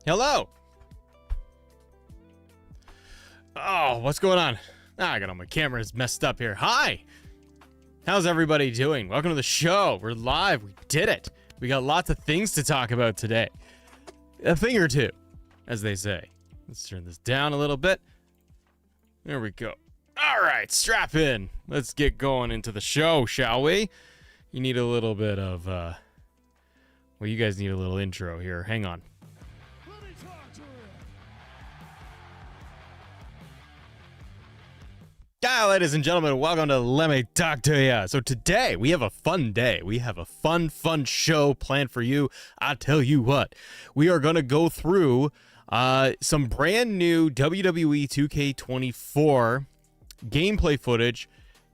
Hello. Oh, what's going on? I got all my cameras messed up here. Hi. How's everybody doing? Welcome to the show. We're live. We did it. We got lots of things to talk about today. A thing or two, as they say. Let's turn this down a little bit. There we go. All right, strap in. Let's get going into the show, shall we? You need a little bit of, well, you guys need a little intro here. Hang on. Yeah, ladies and gentlemen, welcome to Let Me Talk to Ya. So today, we have a fun day. We have a fun show planned for you. I tell you what, we are going to go through some brand new WWE 2K24 gameplay footage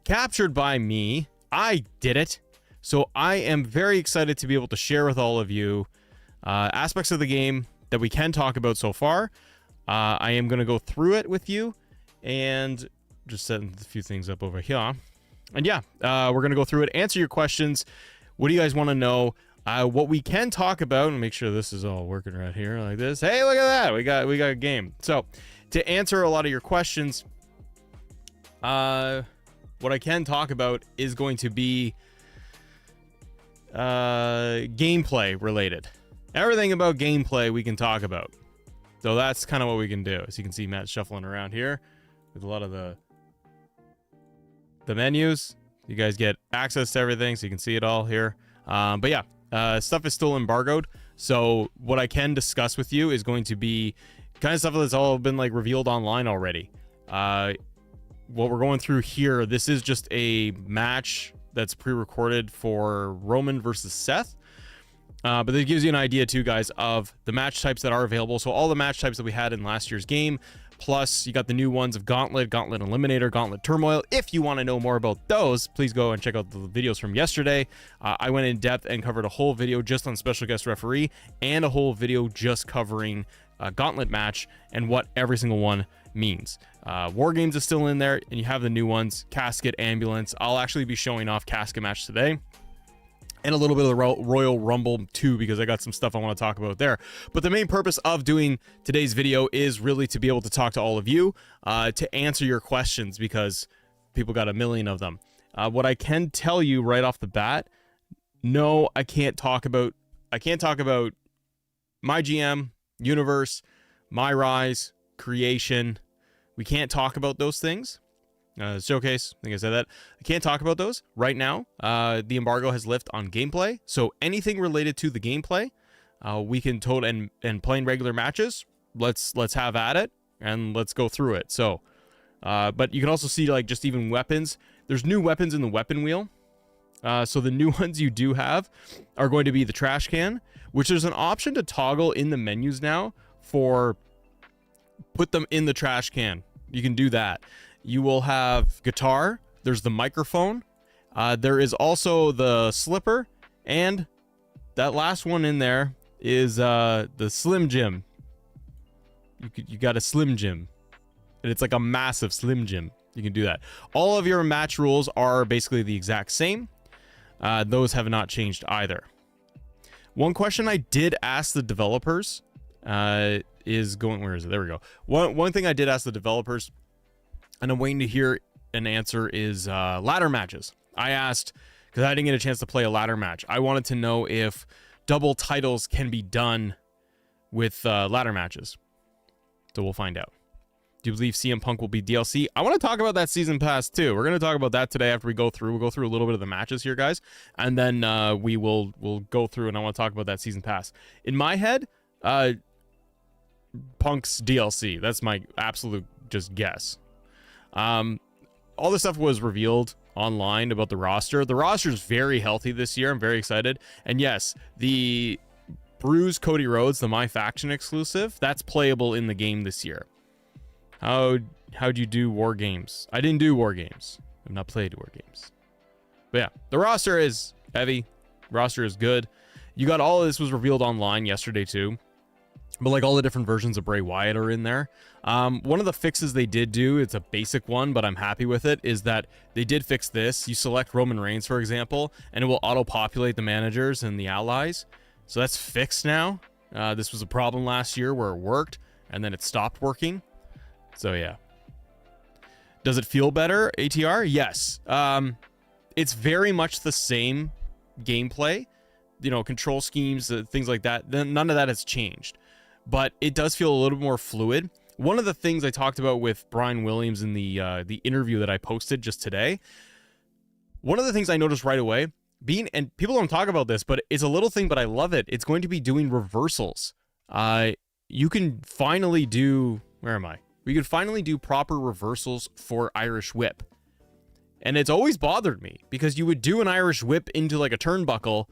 captured by me. I did it. So I am very excited to be able to share with all of you aspects of the game that we can talk about so far. I am going to go through it with you and just setting a few things up over here. And yeah, we're going to go through it, answer your questions. What do you guys want to know? What we can talk about, and make sure this is all working right here like this. Hey, look at that. We got a game. So to answer a lot of your questions, what I can talk about is going to be gameplay related. Everything about gameplay we can talk about. So that's kind of what we can do. As you can see, Matt's shuffling around here with a lot of the menus. You guys get access to everything, so you can see it all here. But yeah, stuff is still embargoed. So what I can discuss with you is going to be kind of stuff that's all been like revealed online already. What we're going through here, this is just a match that's pre-recorded for Roman versus Seth. But that gives you an idea too, guys, of the match types that are available. So all the match types that we had in last year's game, plus you got the new ones of Gauntlet, Gauntlet Eliminator, Gauntlet Turmoil. If you want to know more about those, please go and check out the videos from yesterday. I went in depth and covered a whole video just on Special Guest Referee and a whole video just covering Gauntlet match and what every single one means. War Games is still in there, and you have the new ones, Casket, Ambulance. I'll actually be showing off Casket match today. And a little bit of the Royal Rumble too, because I got some stuff I want to talk about there. But the main purpose of doing today's video is really to be able to talk to all of you, to answer your questions, because people got a million of them. What I can tell you right off the bat, no, I can't talk about my GM, Universe, My Rise, Creation. We can't talk about those things. Showcase, I think I said that. I can't talk about those right now. The embargo has lifted on gameplay, so anything related to the gameplay, we can and playing regular matches. Let's have at it and let's go through it. So, but you can also see like just even weapons. There's new weapons in the weapon wheel. So the new ones you do have are going to be the trash can, which there's an option to toggle in the menus now for put them in the trash can. You can do that. You will have guitar. There's the microphone. There is also the slipper, and that last one in there is the Slim Jim. You got a Slim Jim, and it's like a massive Slim Jim. You can do that. All of your match rules are basically the exact same. Those have not changed either. One question I did ask the developers is going, where is it? There we go. One thing I did ask the developers, and I'm waiting to hear an answer, is ladder matches. I asked, because I didn't get a chance to play a ladder match. I wanted to know if double titles can be done with ladder matches. So we'll find out. Do you believe CM Punk will be DLC? I want to talk about that season pass too. We're going to talk about that today after we go through. We'll go through a little bit of the matches here, guys, and then we'll go through, and I want to talk about that season pass. In my head, Punk's DLC. That's my absolute just guess. All this stuff was revealed online about the roster. The roster is very healthy this year. I'm very excited. And yes, the Bruise Cody Rhodes, the My Faction exclusive, that's playable in the game this year. How'd you do War Games? I didn't do War Games. I've not played War Games. But yeah, the roster is heavy. Roster is good. You got all of this was revealed online yesterday too. But like all the different versions of Bray Wyatt are in there. One of the fixes they did do, it's a basic one, but I'm happy with it, is that they did fix this. You select Roman Reigns, for example, and it will auto-populate the managers and the allies. So that's fixed now. This was a problem last year where it worked, and then it stopped working. So yeah. Does it feel better, ATR? Yes. It's very much the same gameplay. You know, control schemes, things like that. None of that has changed. But it does feel a little more fluid. One of the things I talked about with Brian Williams in the interview that I posted just today, one of the things I noticed right away, and people don't talk about this, but it's a little thing, but I love it. It's going to be doing reversals. You can finally do, where am I? We could finally do proper reversals for Irish Whip. And it's always bothered me because you would do an Irish Whip into like a turnbuckle,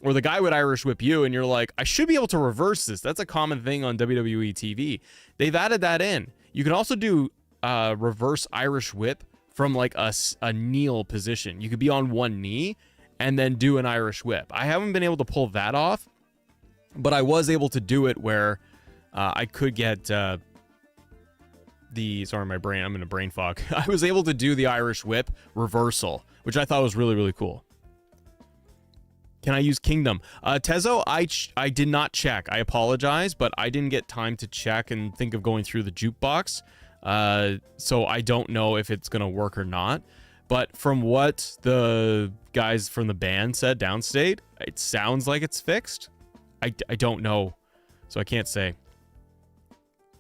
or the guy would Irish Whip you, and you're like, I should be able to reverse this. That's a common thing on WWE TV. They've added that in. You can also do reverse Irish Whip from like a kneel position. You could be on one knee and then do an Irish Whip. I haven't been able to pull that off, but I was able to do it where I could get sorry, my brain, I'm in a brain fog. I was able to do the Irish Whip reversal, which I thought was really, really cool. Can I use Kingdom? Tezo, I did not check. I apologize, but I didn't get time to check and think of going through the jukebox. So I don't know if it's going to work or not. But from what the guys from the band said downstate, it sounds like it's fixed. I don't know, so I can't say.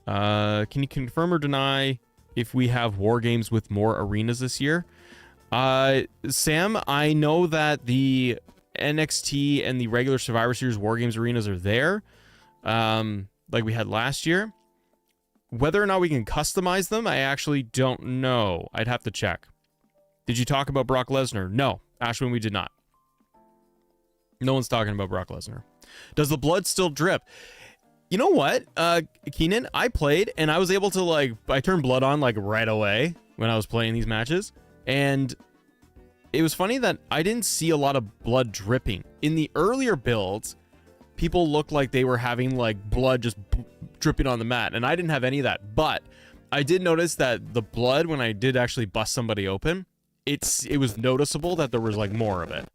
Can you confirm or deny if we have War Games with more arenas this year? Sam, I know that the NXT and the regular Survivor Series War Games arenas are there, like we had last year. Whether or not we can customize them, I actually don't know. I'd have to check. Did you talk about Brock Lesnar? No, Ashwin, we did not. No one's talking about Brock Lesnar. Does the blood still drip? You know what, Keenan, I played and I was able to I turned blood on like right away when I was playing these matches, and it was funny that I didn't see a lot of blood dripping. In the earlier builds, people looked like they were having like blood just dripping on the mat, and I didn't have any of that. But I did notice that the blood, when I did actually bust somebody open, it was noticeable that there was like more of it.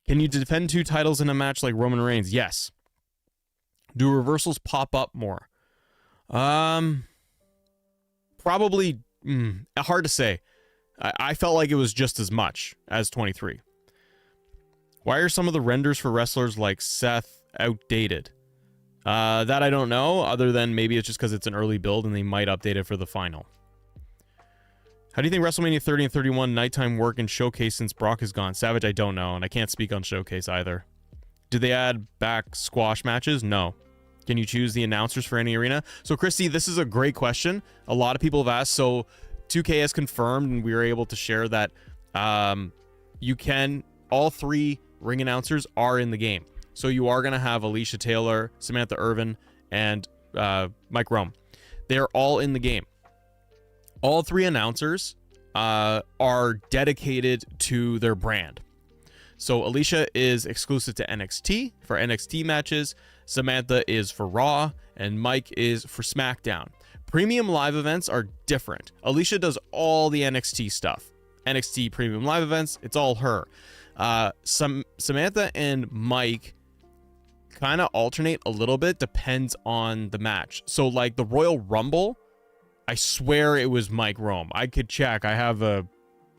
Can you defend 2 titles in a match like Roman Reigns? Yes. Do reversals pop up more? Probably hard to say. I felt like it was just as much as 23. Why are some of the renders for wrestlers like Seth outdated? That I don't know, other than maybe it's just because it's an early build and they might update it for the final. How do you think WrestleMania 30 and 31 nighttime work and Showcase since Brock is gone? Savage, I don't know, and I can't speak on Showcase either. Do they add back squash matches? No. Can you choose the announcers for any arena? So, Christy, this is a great question. A lot of people have asked. So, 2K has confirmed, and we were able to share that you can, all 3 ring announcers are in the game. So, you are going to have Alicia Taylor, Samantha Irvin, and Mike Rome. They're all in the game. All 3 announcers are dedicated to their brand. So Alicia is exclusive to NXT for NXT matches. Samantha is for Raw, and Mike is for SmackDown. Premium live events are different. Alicia does all the NXT stuff. NXT premium live events, it's all her. Samantha and Mike kind of alternate a little bit, depends on the match. So like the Royal Rumble, I swear it was Mike Rome. I could check. I have a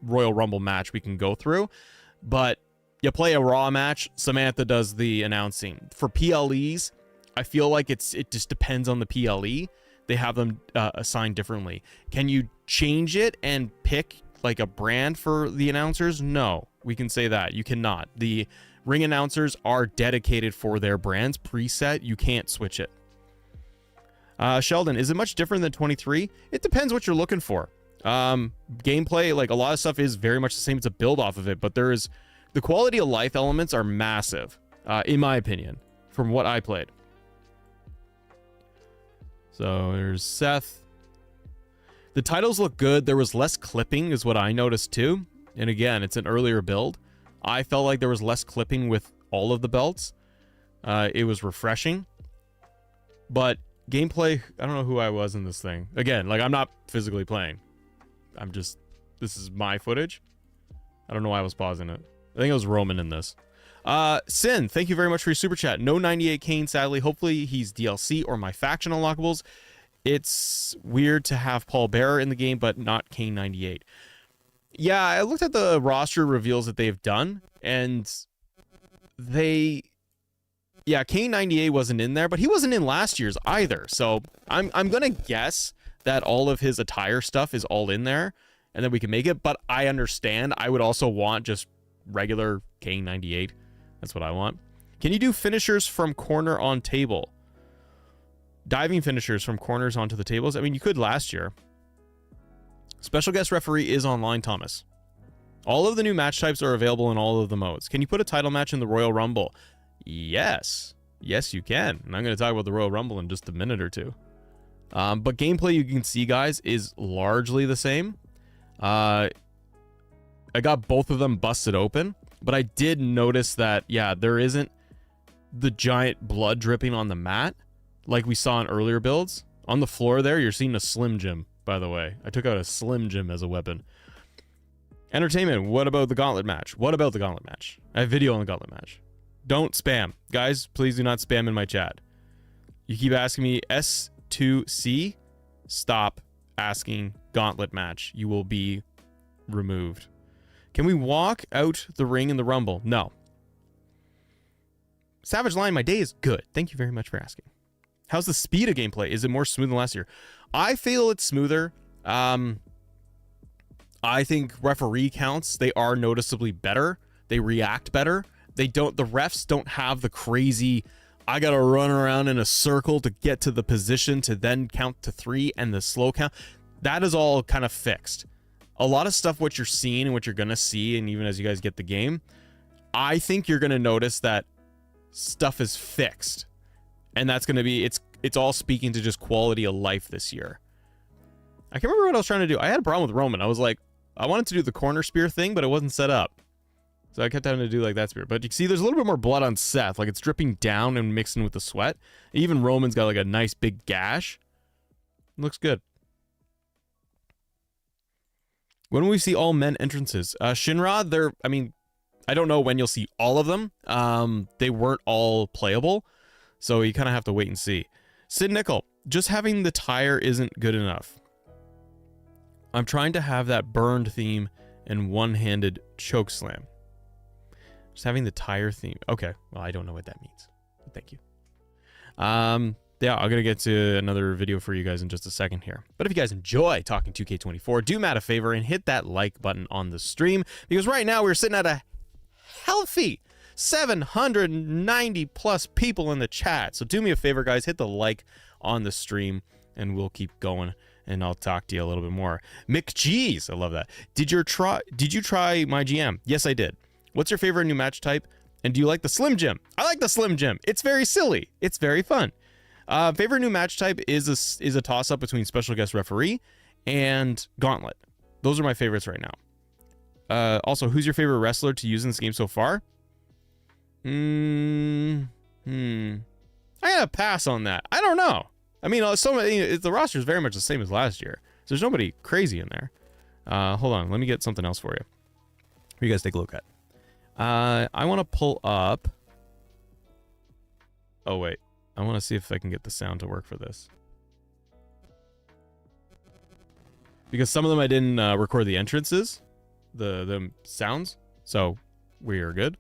Royal Rumble match we can go through, but you play a Raw match, Samantha does the announcing. For PLEs, I feel like it just depends on the PLE. They have them assigned differently. Can you change it and pick like a brand for the announcers? No, we can say that. You cannot. The ring announcers are dedicated for their brands, preset. You can't switch it. Sheldon, is it much different than 23? It depends what you're looking for. Gameplay, like a lot of stuff is very much the same. It's a build off of it, but there is the quality of life elements are massive, in my opinion, from what I played. So there's Seth. The titles look good. There was less clipping is what I noticed too. And again, it's an earlier build. I felt like there was less clipping with all of the belts. It was refreshing. But gameplay, I don't know who I was in this thing. Again, like I'm not physically playing. This is my footage. I don't know why I was pausing it. I think it was Roman in this. Sin, thank you very much for your super chat. No 98 Kane, sadly. Hopefully he's DLC or my faction unlockables. It's weird to have Paul Bearer in the game, but not Kane 98. Yeah, I looked at the roster reveals that they've done, and Kane 98 wasn't in there, but he wasn't in last year's either. So I'm gonna guess that all of his attire stuff is all in there, and then we can make it. But I understand. I would also want just regular Kane 98. That's what I want. Can you do finishers from corner on table? Diving finishers from corners onto the tables? I mean, you could last year. Special guest referee is online, Thomas. All of the new match types are available in all of the modes. Can you put a title match in the Royal Rumble? Yes. Yes, you can. And I'm going to talk about the Royal Rumble in just a minute or two. But gameplay, you can see, guys, is largely the same. I got both of them busted open, but I did notice that, yeah, there isn't the giant blood dripping on the mat like we saw in earlier builds. On the floor there, you're seeing a Slim Jim, by the way. I took out a Slim Jim as a weapon. Entertainment, what about the gauntlet match? What about the gauntlet match? I have video on the gauntlet match. Don't spam. Guys, please do not spam in my chat. You keep asking me S2C. Stop asking gauntlet match. You will be removed. Can we walk out the ring in the Rumble? No. Savage Lion, my day is good. Thank you very much for asking. How's the speed of gameplay? Is it more smooth than last year? I feel it's smoother. I think referee counts, they are noticeably better. They react better. The refs don't have the crazy, I gotta run around in a circle to get to the position to then count to 3 and the slow count. That is all kind of fixed. A lot of stuff, what you're seeing and what you're gonna see, and even as you guys get the game, I think you're gonna notice that stuff is fixed. And that's gonna be, it's all speaking to just quality of life this year. I can't remember what I was trying to do. I had a problem with Roman. I was like, I wanted to do the corner spear thing, but it wasn't set up. So I kept having to do like that spear. But you can see there's a little bit more blood on Seth. Like it's dripping down and mixing with the sweat. Even Roman's got like a nice big gash. It looks good. When will we see all men entrances? Shinra, I don't know when you'll see all of them. They weren't all playable. So you kind of have to wait and see. Sid Nickel, just having the tire isn't good enough. I'm trying to have that burned theme and one-handed choke slam. Just having the tire theme. Okay, well, I don't know what that means. Thank you. Yeah, I'm going to get to another video for you guys in just a second here. But if you guys enjoy talking 2K24, do Matt a favor and hit that like button on the stream. Because right now we're sitting at a healthy 790 plus people in the chat. So do me a favor, guys, hit the like on the stream and we'll keep going. And I'll talk to you a little bit more. McGee's, I love that. Did you try my GM? Yes, I did. What's your favorite new match type? And do you like the Slim Jim? I like the Slim Jim. It's very silly. It's very fun. Favorite new match type is a toss-up between special guest referee and gauntlet. Those are my favorites right now. Also, who's your favorite wrestler to use in this game so far? I gotta pass on that. I don't know. I mean, the roster is very much the same as last year. So there's nobody crazy in there. Hold on. Let me get something else for you. You guys take a look at. I want to pull up. Oh, wait. I want to see if I can get the sound to work for this. Because some of them I didn't record the entrances, the sounds. So we are good.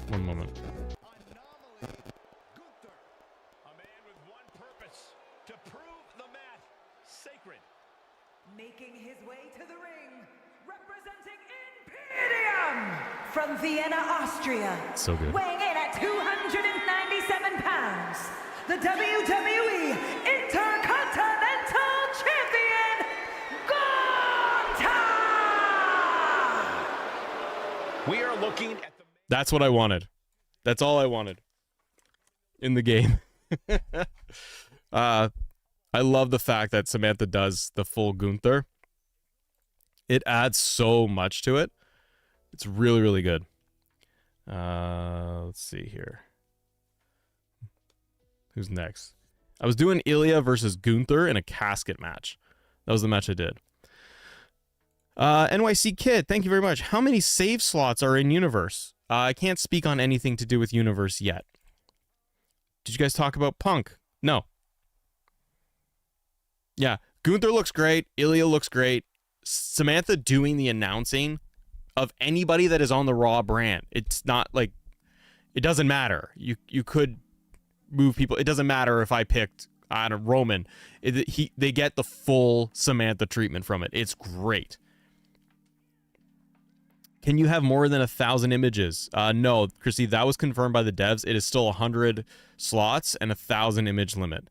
One moment. Making his way to the ring, representing Imperium from Vienna, Austria. So good. Weighing in at 297 pounds, the WWE Intercontinental Champion, Gunther! We are looking at the... That's what I wanted. That's all I wanted in the game. I love the fact that Samantha does the full Gunther. It adds so much to it. It's really, really good. Let's see here. Who's next? I was doing Ilya versus Gunther in a casket match. That was the match I did. NYC Kid, thank you very much. How many save slots are in Universe? I can't speak on anything to do with Universe yet. Did you guys talk about Punk? No. Yeah, Gunther looks great. Ilya looks great. Samantha doing the announcing of anybody that is on the Raw brand. It's not like, it doesn't matter. You could move people. It doesn't matter if I picked, I don't know, Roman. They get the full Samantha treatment from it. It's great. Can you have more than 1,000 images? No, Chrissy, that was confirmed by the devs. It is still 100 slots and 1,000 image limit.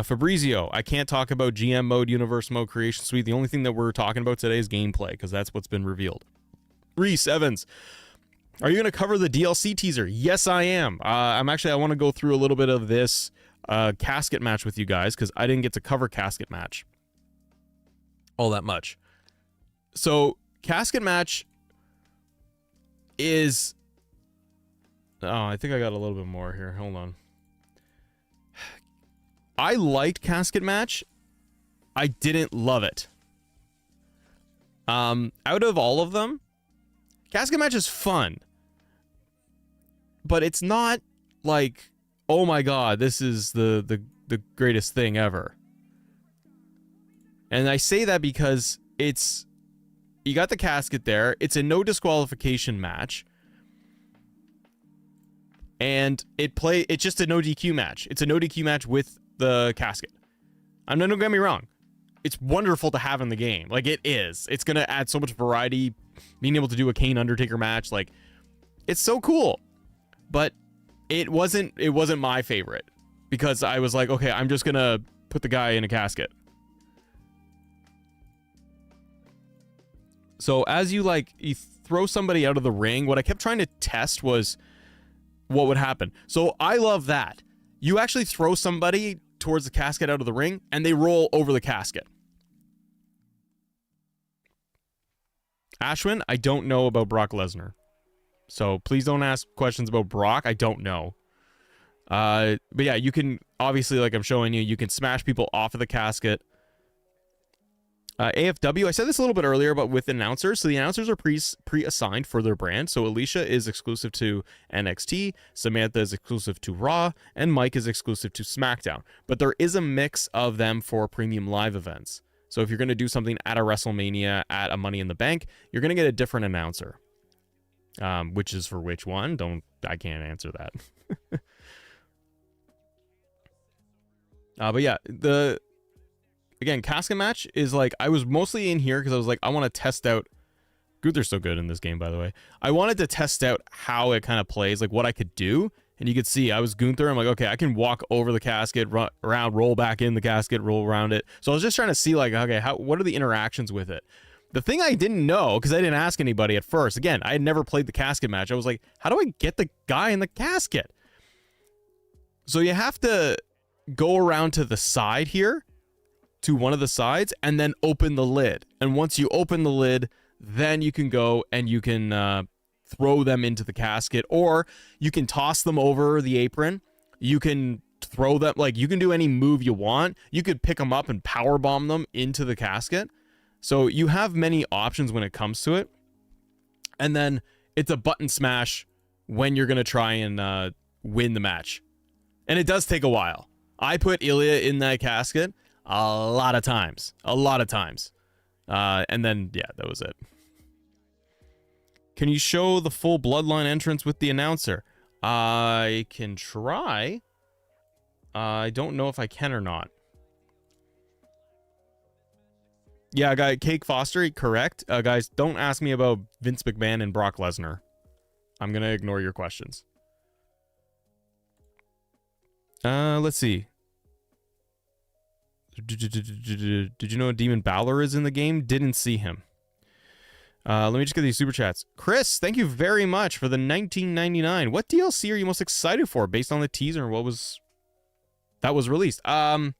Fabrizio, I can't talk about GM mode, universe mode, creation suite. The only thing that we're talking about today is gameplay, because that's what's been revealed. Reese Evans, are you going to cover the DLC teaser? Yes, I am. I want to go through a little bit of this casket match with you guys, because I didn't get to cover casket match all that much. So, casket match is... Oh, I think I got a little bit more here. Hold on. I liked casket match. I didn't love it. Out of all of them, casket match is fun. But it's not like, oh my god, this is the greatest thing ever. And I say that because it's... You got the casket there. It's a no disqualification match. And it's just a no DQ match. It's a no DQ match with the casket. Don't get me wrong. It's wonderful to have in the game. Like, it is. It's going to add so much variety. Being able to do a Kane Undertaker match, like, it's so cool. But it wasn't my favorite. Because I was like, okay, I'm just going to put the guy in a casket. So as you throw somebody out of the ring, what I kept trying to test was what would happen. So I love that. You actually throw somebody towards the casket out of the ring, and they roll over the casket. Ashwin, I don't know about Brock Lesnar. So please don't ask questions about Brock. I don't know. But yeah, you can, obviously, like I'm showing you, you can smash people off of the casket. AFW, I said this a little bit earlier, but with announcers. So the announcers are pre-assigned for their brand. So Alicia is exclusive to NXT, Samantha is exclusive to Raw, and Mike is exclusive to SmackDown. But there is a mix of them for premium live events. So if you're going to do something at a WrestleMania, at a Money in the Bank, you're going to get a different announcer. Which is for which one? I can't answer that. But yeah, again, casket match is like, I was mostly in here because I was like, I want to test out. Gunther's so good in this game, by the way. I wanted to test out how it kind of plays, like what I could do. And you could see I was Gunther. I'm like, okay, I can walk over the casket, run around, roll back in the casket, roll around it. So I was just trying to see, like, okay, what are the interactions with it? The thing I didn't know, because I didn't ask anybody at first, again, I had never played the casket match. I was like, how do I get the guy in the casket? So you have to go around to the side here, to one of the sides, and then open the lid. And once you open the lid, then you can go and you can throw them into the casket, or you can toss them over the apron. You can throw them, like, you can do any move you want. You could pick them up and power bomb them into the casket. So you have many options when it comes to it. And then it's a button smash when you're going to try and win the match. And it does take a while. I put Ilya in that casket a lot of times. And then, yeah, that was it. Can you show the full Bloodline entrance with the announcer? I can try. I don't know if I can or not. Yeah, guy, Cake Foster, correct. Guys, don't ask me about Vince McMahon and Brock Lesnar. I'm going to ignore your questions. Let's see. Did you know Demon Balor is in the game? Didn't see him. Let me just get these super chats. Chris, thank you very much for the $19.99. What DLC are you most excited for based on the teaser? What was that was released? I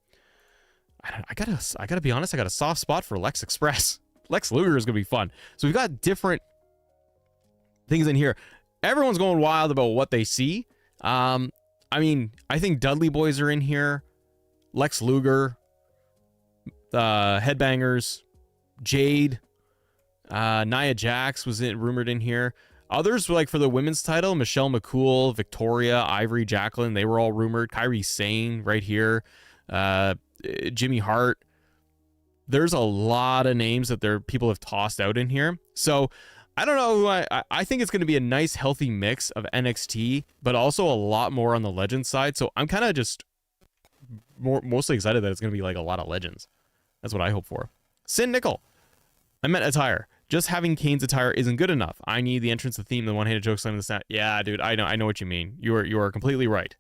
gotta be honest. I got a soft spot for Lex Express. Lex Luger is gonna be fun. So we've got different things in here. Everyone's going wild about what they see. I mean, I think Dudley Boys are in here. Lex Luger, Headbangers, Jade, Nia Jax was rumored in here. Others, like for the women's title, Michelle McCool, Victoria, Ivory, Jacqueline, they were all rumored. Kairi Sane right here. Jimmy Hart. There's a lot of names that people have tossed out in here. So I don't know. I think it's going to be a nice, healthy mix of NXT, but also a lot more on the Legends side. So I'm kind of just mostly excited that it's going to be like a lot of Legends. That's what I hope for. Sin Nickel. I meant attire. Just having Kane's attire isn't good enough. I need the entrance, the theme, the one-handed choke slam, the snap. Yeah, dude, I know what you mean. You are completely right.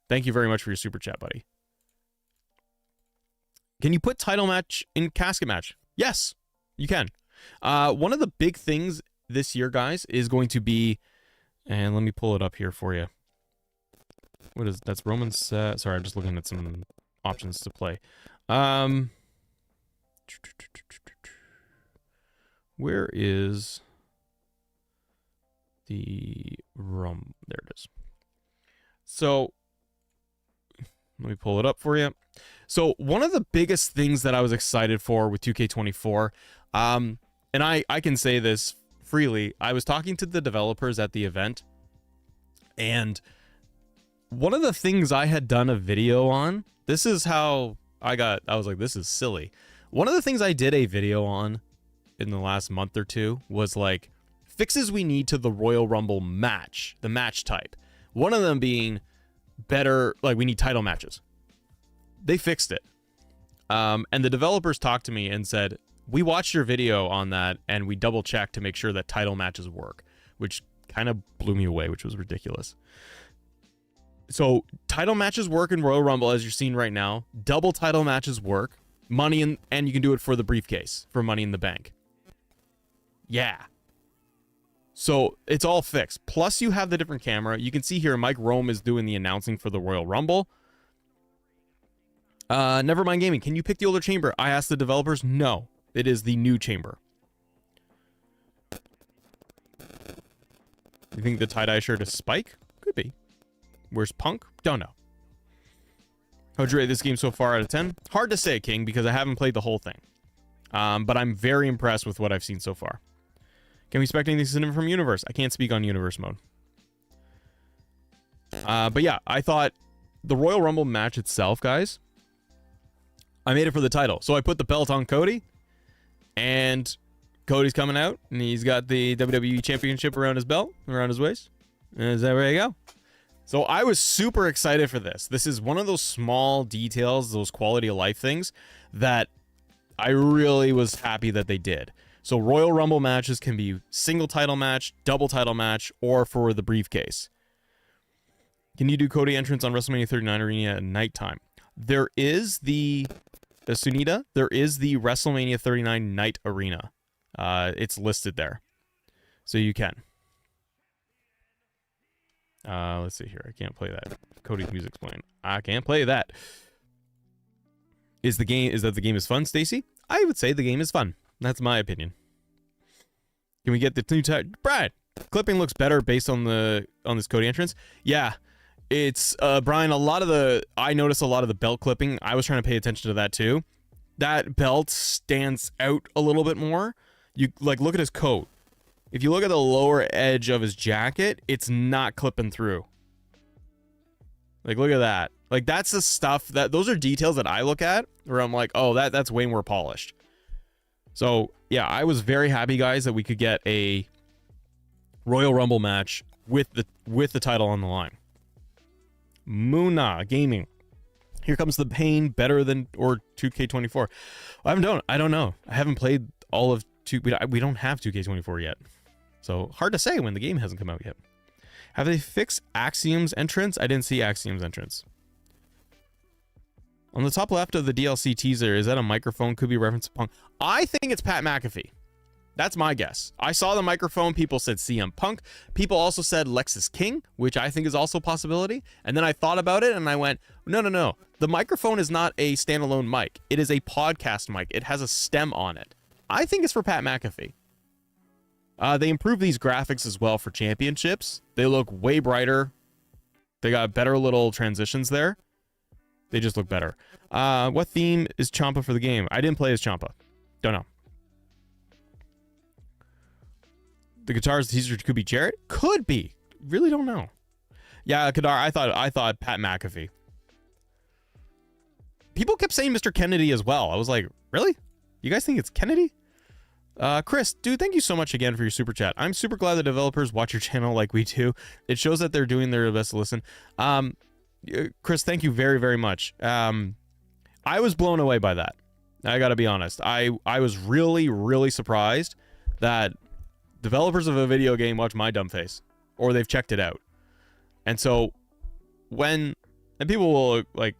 Thank you very much for your super chat, buddy. Can you put title match in casket match? Yes, you can. One of the big things this year, guys, is going to be, and let me pull it up here for you. What is that's Roman's? Sorry, I'm just looking at some options to play. Where is the rum? There it is. So let me pull it up for you. So one of the biggest things that I was excited for with 2K24, and I can say this freely, I was talking to the developers at the event, and one of the things I had done a video on, this is how I was like, this is silly. One of the things I did a video on in the last month or two was like fixes we need to the Royal Rumble match, the match type. One of them being better, like we need title matches. They fixed it. And the developers talked to me and said, we watched your video on that and we double checked to make sure that title matches work, which kind of blew me away, which was ridiculous. So title matches work in Royal Rumble, as you're seeing right now. Double title matches work. Money in, and you can do it for the briefcase, for Money in the Bank. Yeah. So it's all fixed. Plus you have the different camera. You can see here Mike Rome is doing the announcing for the Royal Rumble. Nevermind Gaming, can you pick the older chamber? I asked the developers. No, it is the new chamber. You think the tie-dye shirt is Spike? Could be. Where's Punk? Don't know. How'd you rate this game so far out of 10? Hard to say, King, because I haven't played the whole thing. But I'm very impressed with what I've seen so far. Can we expect anything from Universe? I can't speak on Universe mode. But yeah, I thought the Royal Rumble match itself, guys, I made it for the title. So I put the belt on Cody, and Cody's coming out, and he's got the WWE Championship around his belt, around his waist. And is that where you go? So I was super excited for this. This is one of those small details, those quality of life things that I really was happy that they did. So Royal Rumble matches can be single title match, double title match, or for the briefcase. Can you do Cody entrance on WrestleMania 39 Arena at nighttime? There is the Sunita. There is the WrestleMania 39 Night Arena. It's listed there, so you can. Let's see here. I can't play that. Cody's music's playing. I can't play that. Is that the game is fun, Stacy? I would say the game is fun. That's my opinion. Can we get the new title? Brad, Clipping looks better based on this Cody entrance. Yeah, it's Brian. I noticed a lot of the belt clipping. I was trying to pay attention to that too. That belt stands out a little bit more. You like look at his coat. If you look at the lower edge of his jacket, it's not clipping through. Like look at that. Like that's the stuff those are details that I look at where I'm like, oh, that's way more polished. So yeah, I was very happy, guys, that we could get a Royal Rumble match with the title on the line. Muna Gaming. Here comes the pain, better than or 2K24. I don't know. I haven't played all of we don't have 2K24 yet. So hard to say when the game hasn't come out yet. Have they fixed Axiom's entrance? I didn't see Axiom's entrance. On the top left of the DLC teaser, is that a microphone? Could be reference to Punk. I think it's Pat McAfee. That's my guess. I saw the microphone. People said CM Punk. People also said Lexus King, which I think is also a possibility. And then I thought about it and I went, no. The microphone is not a standalone mic. It is a podcast mic. It has a stem on it. I think it's for Pat McAfee. They improved these graphics as well for championships. They look way brighter. They got better little transitions there. They just look better. What theme is Ciampa for the game? I didn't play as Ciampa. Don't know. The guitar's teaser could be Jarrett? Could be. Really don't know. Yeah, Kadar, I thought Pat McAfee. People kept saying Mr. Kennedy as well. I was like, really? You guys think it's Kennedy? Chris, dude, thank you so much again for your super chat. I'm super glad the developers watch your channel like we do. It shows that they're doing their best to listen. Chris, thank you very, very much. I was blown away by that. I gotta be honest. I was really, really surprised that developers of a video game watch my dumb face, or they've checked it out. And so and people will like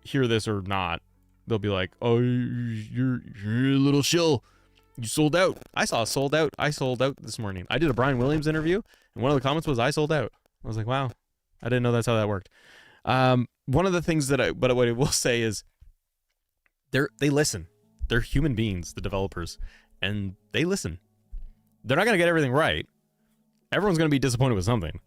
hear this or not, they'll be like, oh, you're a little shill. You sold out. I sold out this morning. I did a Brian Williams interview, and one of the comments was I sold out. I was like, wow, I didn't know that's how that worked. One of the things but what I will say is they listen. They're human beings, the developers, and they listen. They're not going to get everything right. Everyone's going to be disappointed with something.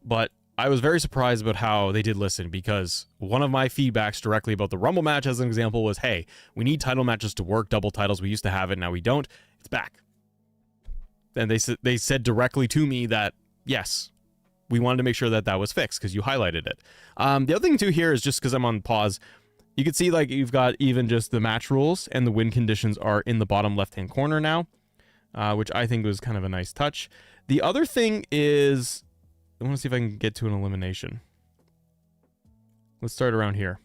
But I was very surprised about how they did listen, because one of my feedbacks directly about the Rumble match, as an example, was, hey, we need title matches to work, double titles. We used to have it, now we don't. It's back. And they said directly to me that, yes, we wanted to make sure that was fixed because you highlighted it. The other thing, too, here is just because I'm on pause, you can see like you've got even just the match rules and the win conditions are in the bottom left-hand corner now, which I think was kind of a nice touch. The other thing is, I want to see if I can get to an elimination. Let's start around here.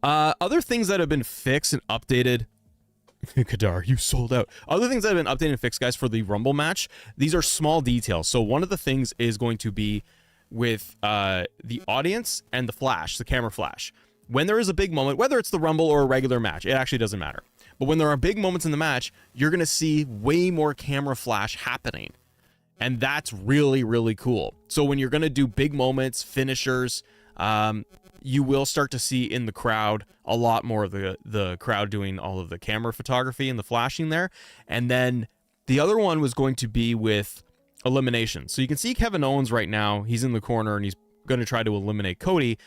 Other things that have been fixed and updated. Kadar, you sold out. Other things that have been updated and fixed, guys, for the Rumble match. These are small details. So one of the things is going to be with the audience and the flash, the camera flash. When there is a big moment, whether it's the Rumble or a regular match, it actually doesn't matter. But when there are big moments in the match, you're going to see way more camera flash happening. And that's really, really cool. So when you're going to do big moments, finishers, you will start to see in the crowd a lot more of the crowd doing all of the camera photography and the flashing there. And then the other one was going to be with elimination. So you can see Kevin Owens right now. He's in the corner and he's going to try to eliminate Cody.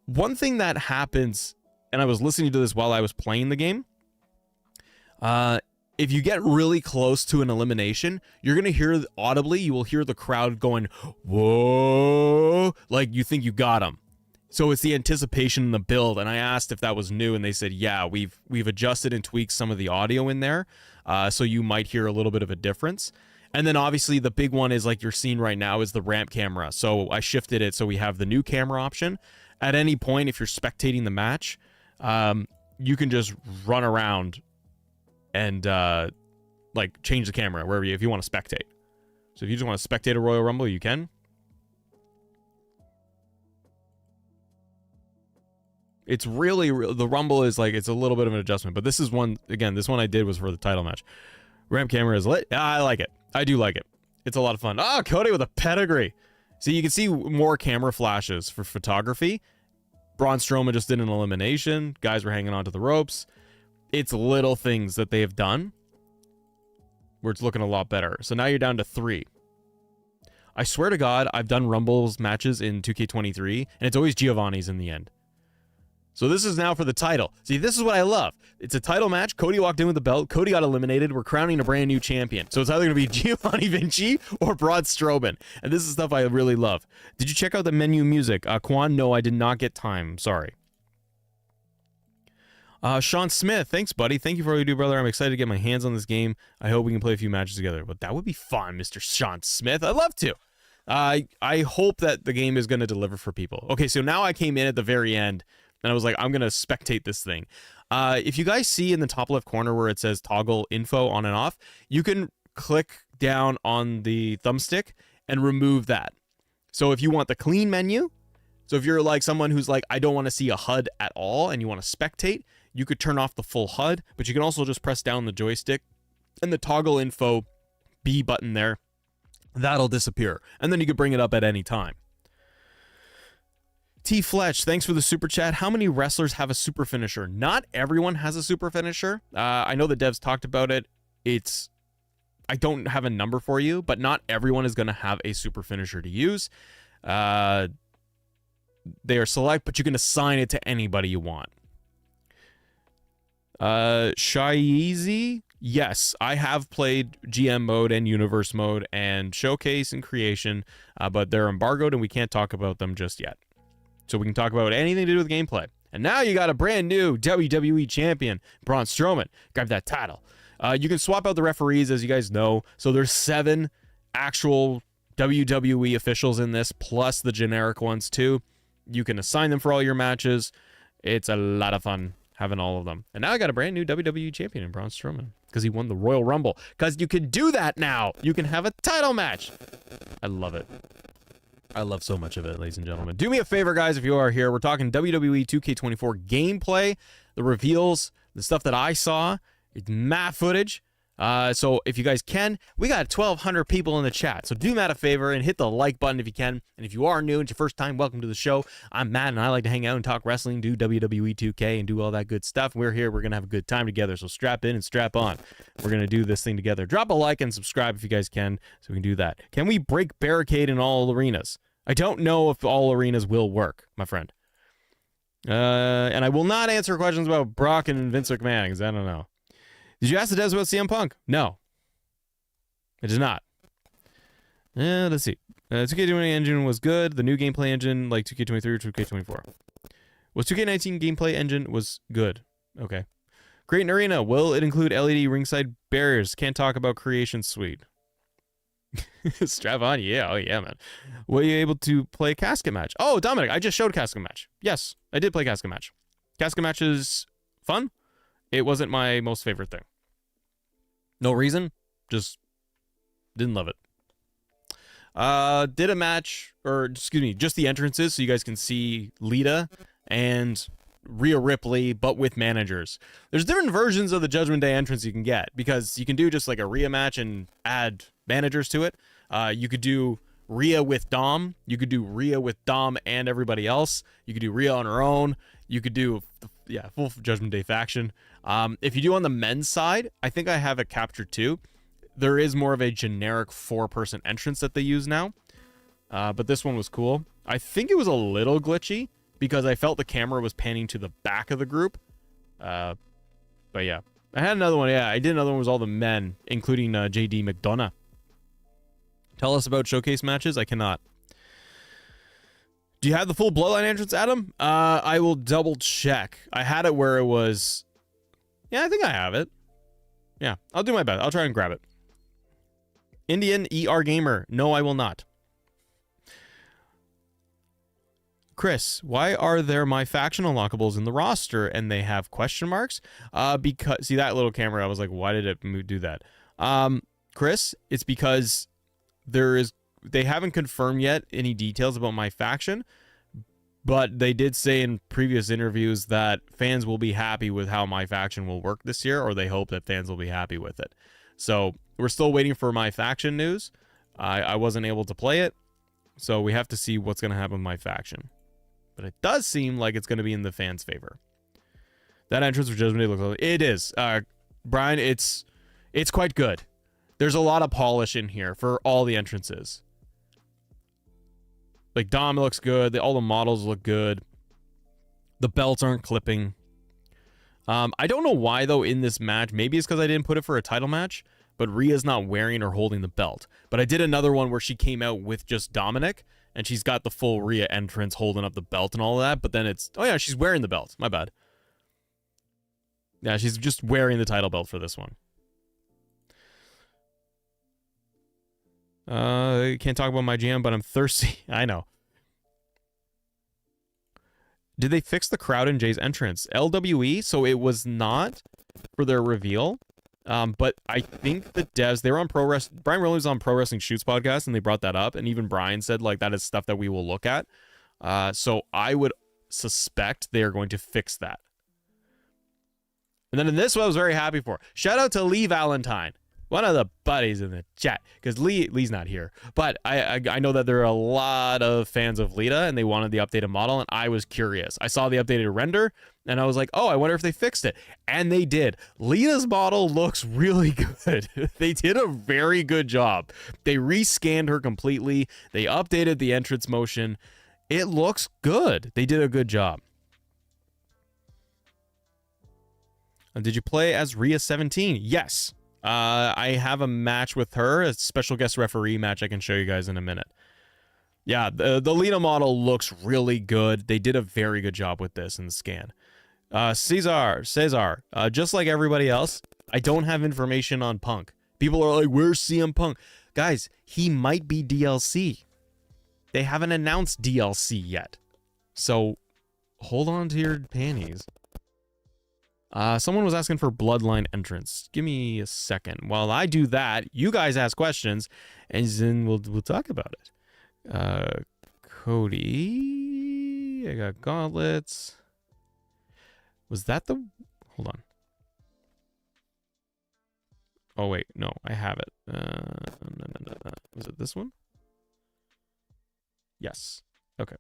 One thing that happens, and I was listening to this while I was playing the game, if you get really close to an elimination, you're going to hear audibly, you will hear the crowd going, whoa, like you think you got him. So it's the anticipation and the build. And I asked if that was new, and they said, yeah, we've adjusted and tweaked some of the audio in there. So you might hear a little bit of a difference. And then obviously the big one is like you're seeing right now is the ramp camera. So I shifted it so we have the new camera option. At any point, if you're spectating the match, you can just run around and like change the camera wherever if you want to spectate. So if you just want to spectate a Royal Rumble, you can. It's really, the Rumble is like, it's a little bit of an adjustment, but this is one, again, this one I did was for the title match. Ramp camera is lit. Yeah, I like it. I do like it. It's a lot of fun. Oh, Cody with a pedigree. So you can see more camera flashes for photography. Braun Strowman just did an elimination. Guys were hanging onto the ropes. It's little things that they have done where it's looking a lot better. So now you're down to 3. I swear to God, I've done Rumbles matches in 2K23, and it's always Giovanni's in the end. So this is now for the title. See, this is what I love. It's a title match. Cody walked in with the belt. Cody got eliminated. We're crowning a brand new champion. So it's either going to be Giovanni Vinci or Braun Strowman. And this is stuff I really love. Did you check out the menu music? Quan, no, I did not get time. Sorry. Sean Smith, thanks, buddy. Thank you for all you do, brother. I'm excited to get my hands on this game. I hope we can play a few matches together. But that would be fun, Mr. Sean Smith. I'd love to. I hope that the game is going to deliver for people. Okay, so now I came in at the very end, and I was like, I'm going to spectate this thing. If you guys see in the top left corner where it says toggle info on and off, you can click down on the thumbstick and remove that. So if you want the clean menu, so if you're like someone who's like, I don't want to see a HUD at all and you want to spectate, you could turn off the full HUD, but you can also just press down the joystick and the toggle info B button there. That'll disappear. And then you can bring it up at any time. T Fletch, thanks for the super chat. How many wrestlers have a super finisher? Not everyone has a super finisher. I know the devs talked about it. I don't have a number for you, but not everyone is going to have a super finisher to use. They are select, but you can assign it to anybody you want. Shaizi, yes, I have played GM mode and universe mode and showcase and creation, but they're embargoed and we can't talk about them just yet. So we can talk about anything to do with gameplay. And now you got a brand new WWE champion, Braun Strowman. Grab that title. You can swap out the referees, as you guys know. So there's 7 actual WWE officials in this, plus the generic ones too. You can assign them for all your matches. It's a lot of fun having all of them. And now I got a brand new WWE champion in Braun Strowman because he won the Royal Rumble. Because you can do that now. You can have a title match. I love it. I love so much of it, ladies and gentlemen. Do me a favor, guys, if you are here. We're talking WWE 2K24 gameplay, the reveals, the stuff that I saw. It's mad footage. So if you guys can, we got 1,200 people in the chat. So do Matt a favor and hit the like button if you can. And if you are new and it's your first time, welcome to the show. I'm Matt, and I like to hang out and talk wrestling, do WWE 2K, and do all that good stuff. We're here. We're going to have a good time together. So strap in and strap on. We're going to do this thing together. Drop a like and subscribe if you guys can, so we can do that. Can we break barricade in all arenas? I don't know if all arenas will work, my friend. And I will not answer questions about Brock and Vince McMahon, because I don't know. Did you ask the devs about CM Punk? No. I did not. Let's see. 2K20 engine was good. The new gameplay engine, like 2K23 or 2K24. Was 2K19 gameplay engine was good. Okay. Create an arena. Will it include LED ringside barriers? Can't talk about Creation Suite. Strap on. Yeah. Oh, yeah, man. Were you able to play casket match? Oh, Dominic, I just showed casket match. Yes, I did play casket match. Casket match is fun. It wasn't my most favorite thing. No reason. Just didn't love it. Did a match, or excuse me, just the entrances so you guys can see Lita and Rhea Ripley, but with managers. There's different versions of the Judgment Day entrance you can get, because you can do just like a Rhea match and add managers to it. You could do Rhea with Dom. You could do Rhea with Dom and everybody else. You could do Rhea on her own. You could do, yeah, full Judgment Day faction. If you do on the men's side, I think I have it captured too. There is more of a generic 4-person entrance that they use now. But this one was cool. I think it was a little glitchy because I felt the camera was panning to the back of the group. But yeah, I had another one. Yeah, I did another one with all the men, including JD McDonough. Tell us about showcase matches. I cannot. Do you have the full Bloodline entrance, Adam? I will double check. I had it where it was... Yeah, I think I have it. Yeah, I'll do my best. I'll try and grab it. Indian ER Gamer. No, I will not. Chris, why are there my faction unlockables in the roster and they have question marks? Because, see that little camera, I was like, why did it do that? Chris, it's because they haven't confirmed yet any details about my faction, but they did say in previous interviews that fans will be happy with how my faction will work this year, or they hope that fans will be happy with it. So we're still waiting for my faction news. I wasn't able to play it, so we have to see what's going to happen with my faction. But it does seem like it's going to be in the fans' favor. That entrance for Judgment Day looks like it is. Brian, it's quite good. There's a lot of polish in here for all the entrances. Like, Dom looks good. All the models look good. The belts aren't clipping. I don't know why, though, in this match. Maybe it's because I didn't put it for a title match, but Rhea's not wearing or holding the belt. But I did another one where she came out with just Dominic, and she's got the full Rhea entrance holding up the belt and all of that. But then it's... Oh, yeah, she's wearing the belt. My bad. Yeah, she's just wearing the title belt for this one. Can't talk about my jam, but I'm thirsty. I know. Did they fix the crowd in Jay's entrance? LWE, so it was not for their reveal. But I think the devs, they were on Brian Williams on Pro Wrestling Shoots podcast, and they brought that up. And even Brian said, like, that is stuff that we will look at. So I would suspect they are going to fix that. And then in this one, I was very happy for. Shout out to Lee Valentine, one of the buddies in the chat, because Lee's not here. But I know that there are a lot of fans of Lita, and they wanted the updated model, and I was curious. I saw the updated render, and I was like, oh, I wonder if they fixed it. And they did. Lita's model looks really good. They did a very good job. They rescanned her completely. They updated the entrance motion. It looks good. They did a good job. Did you play as Rhea 17? Yes. I have a match with her, a special guest referee match I can show you guys in a minute. Yeah, the Lita model looks really good. They did a very good job with this in the scan. Cesar, just like everybody else, I don't have information on Punk. People are like, where's CM Punk? Guys, he might be DLC. They haven't announced DLC yet. So, hold on to your panties. Someone was asking for Bloodline entrance. Give me a second. While I do that, you guys ask questions, and then we'll talk about it. Cody, I got gauntlets. Was that the... Hold on. Oh, wait. No, I have it. No. Was it this one? Yes. Okay.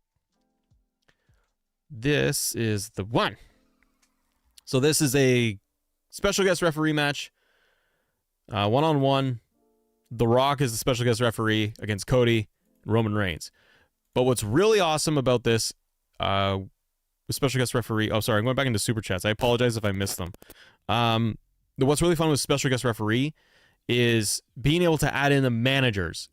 This is the one. So this is a special guest referee match. One-on-one. The Rock is the special guest referee against Cody and Roman Reigns. But what's really awesome about this, the special guest referee... Oh, sorry, I'm going back into Super Chats. I apologize if I missed them. What's really fun with special guest referee is being able to add in the managers.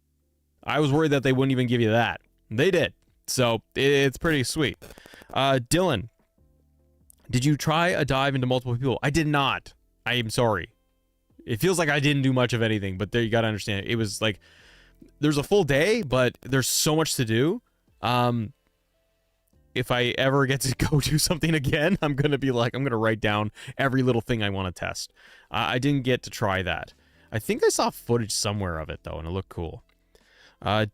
I was worried that they wouldn't even give you that. They did. So it's pretty sweet. Dylan, did you try a dive into multiple people? I did not. I am sorry. It feels like I didn't do much of anything, but there you got to understand. It was like, there's a full day, but there's so much to do. If I ever get to go do something again, I'm going to write down every little thing I want to test. I didn't get to try that. I think I saw footage somewhere of it, though, and it looked cool.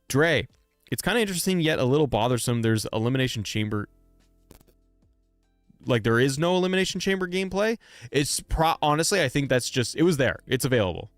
Dre, it's kind of interesting, yet a little bothersome. There's Elimination Chamber. Like, there is no Elimination Chamber gameplay. It's honestly, I think that's just... It was there. It's available.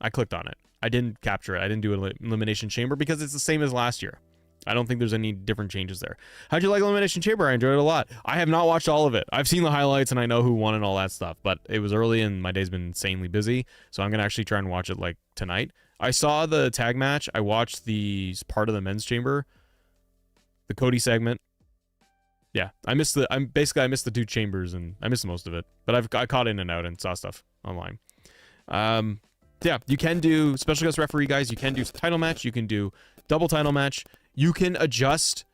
I clicked on it. I didn't capture it. I didn't do an Elimination Chamber because it's the same as last year. I don't think there's any different changes there. How'd you like Elimination Chamber? I enjoyed it a lot. I have not watched all of it. I've seen the highlights and I know who won and all that stuff, but it was early and my day's been insanely busy, so I'm going to actually try and watch it, like, tonight. I saw the tag match. I watched the part of the men's chamber, the Cody segment. Yeah, I missed the two chambers and I missed most of it, but I caught in and out and saw stuff online. Yeah, you can do special guest referee, guys. You can do title match. You can do double title match. You can adjust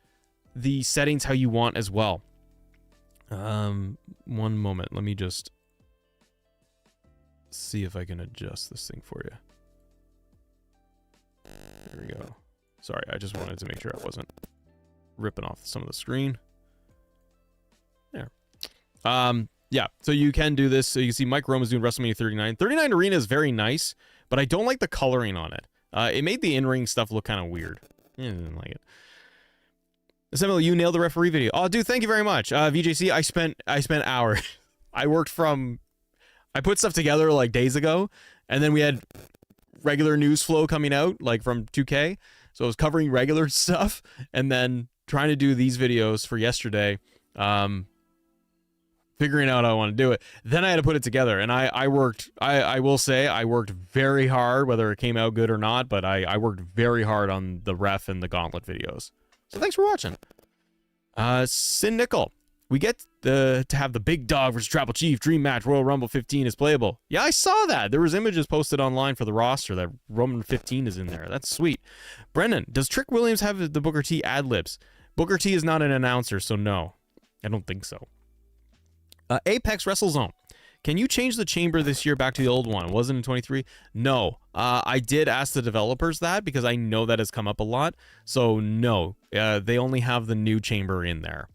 the settings how you want as well. One moment. Let me just see if I can adjust this thing for you. There we go. Sorry, I just wanted to make sure I wasn't ripping off some of the screen. There. Yeah, so you can do this. So you can see Mike Rome is doing WrestleMania 39. 39 Arena is very nice, but I don't like the coloring on it. It made the in-ring stuff look kind of weird. I didn't like it. Samuel, you nailed the referee video. Oh, dude, thank you very much. VJC, I spent hours. I put stuff together like days ago, and then we had regular news flow coming out, like from 2K. So I was covering regular stuff, and then trying to do these videos for yesterday. figuring out how I want to do it. Then I had to put it together, and I will say I worked very hard, whether it came out good or not, but I worked very hard on the ref and the gauntlet videos. So thanks for watching. Sin Nickel. We get to have the Big Dog versus Tribal Chief Dream Match Royal Rumble 15 is playable. Yeah, I saw that. There was images posted online for the roster that Roman 15 is in there. That's sweet. Brennan, does Trick Williams have the Booker T ad-libs? Booker T is not an announcer, so no. I don't think so. Apex WrestleZone. Can you change the chamber this year back to the old one? Wasn't in 23? No. I did ask the developers that because I know that has come up a lot. So no, they only have the new chamber in there.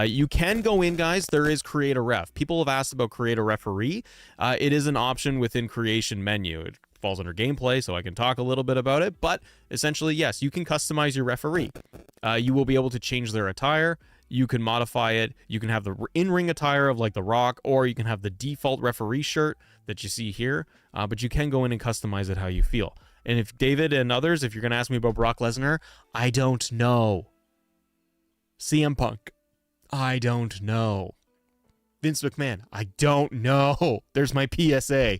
You can go in, guys. There is create a ref. People have asked about create a referee. It is an option within creation menu. It falls under gameplay, so I can talk a little bit about it. But essentially, yes, you can customize your referee. You will be able to change their attire. You can modify it. You can have the in-ring attire of like The Rock, or you can have the default referee shirt that you see here. But you can go in and customize it how you feel. And if David and others, if you're going to ask me about Brock Lesnar, I don't know. CM Punk, I don't know. Vince McMahon, I don't know. There's my PSA.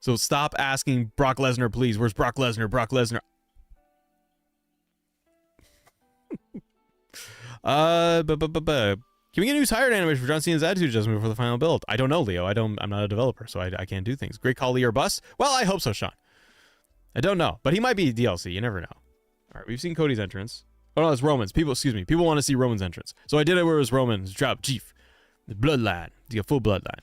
So stop asking Brock Lesnar, please. Where's Brock Lesnar? Brock Lesnar. Can we get a new tired animation for John Cena's attitude adjustment for the final build? I don't know, Leo. I'm not a developer, so I can't do things. Great call, Leo or bust? Well, I hope so, Sean. I don't know, but he might be DLC. You never know. All right, we've seen Cody's entrance. Oh no, it's Roman's. People want to see Roman's entrance. So I did it where it was Roman's drop chief, the bloodline, the full bloodline.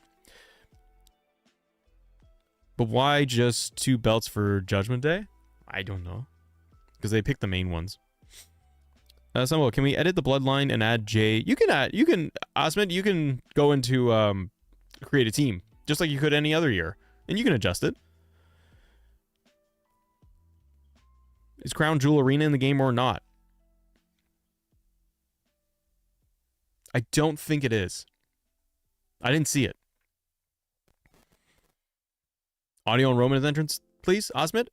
But why just 2 belts for Judgment Day? I don't know, because they picked the main ones. Samuel, can we edit the bloodline and add Jay? You can Osmond, you can go into create a team just like you could any other year, and you can adjust it. Is Crown Jewel Arena in the game or not? I don't think it is. I didn't see it. Audio on Roman's entrance, please, Osmond?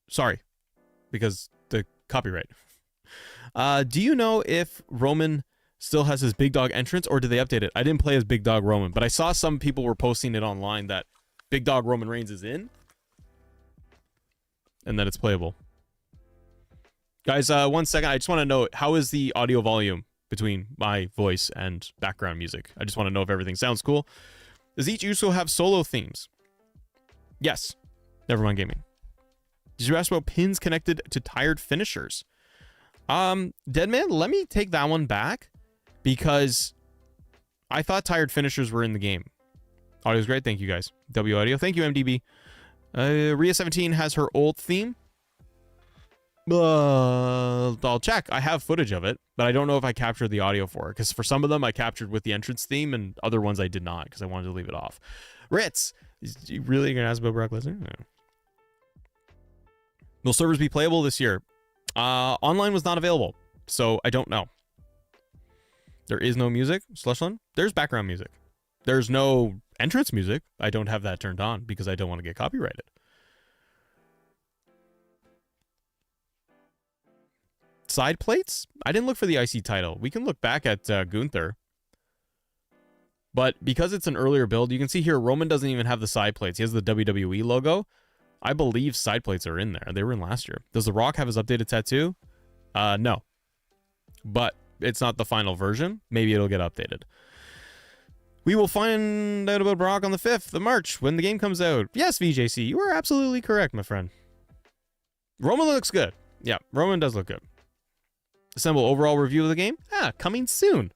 Sorry, because the copyright. Do you know if Roman still has his Big Dog entrance, or did they update it? I didn't play as Big Dog Roman, but I saw some people were posting it online that Big Dog Roman Reigns is in, and that it's playable. Guys, 1 second. I just want to know, how is the audio volume between my voice and background music? I just want to know if everything sounds cool. Does each Uso have solo themes? Yes. Nevermind Gaming. Did you ask about pins connected to tired finishers? Deadman, let me take that one back, because I thought tired finishers were in the game. Audio's great. Thank you, guys. W Audio. Thank you, MDB. Rhea 17 has her old theme. I'll check. I have footage of it, but I don't know if I captured the audio for it, because for some of them I captured with the entrance theme, and other ones I did not, because I wanted to leave it off. Ritz, is you really gonna ask about Brock Lesnar? No. Will servers be playable this year? Online was not available, so I don't know. There is no music, Slushland. There's background music. There's no entrance music. I don't have that turned on because I don't want to get copyrighted. Side plates? I didn't look for the IC title. We can look back at Gunther. But because it's an earlier build, you can see here Roman doesn't even have the side plates. He has the WWE logo. I believe side plates are in there. They were in last year. Does The Rock have his updated tattoo? No. But it's not the final version. Maybe it'll get updated. We will find out about Brock on the 5th of March when the game comes out. Yes, VJC, you are absolutely correct, my friend. Roman looks good. Yeah, Roman does look good. Assemble overall review of the game? Coming soon.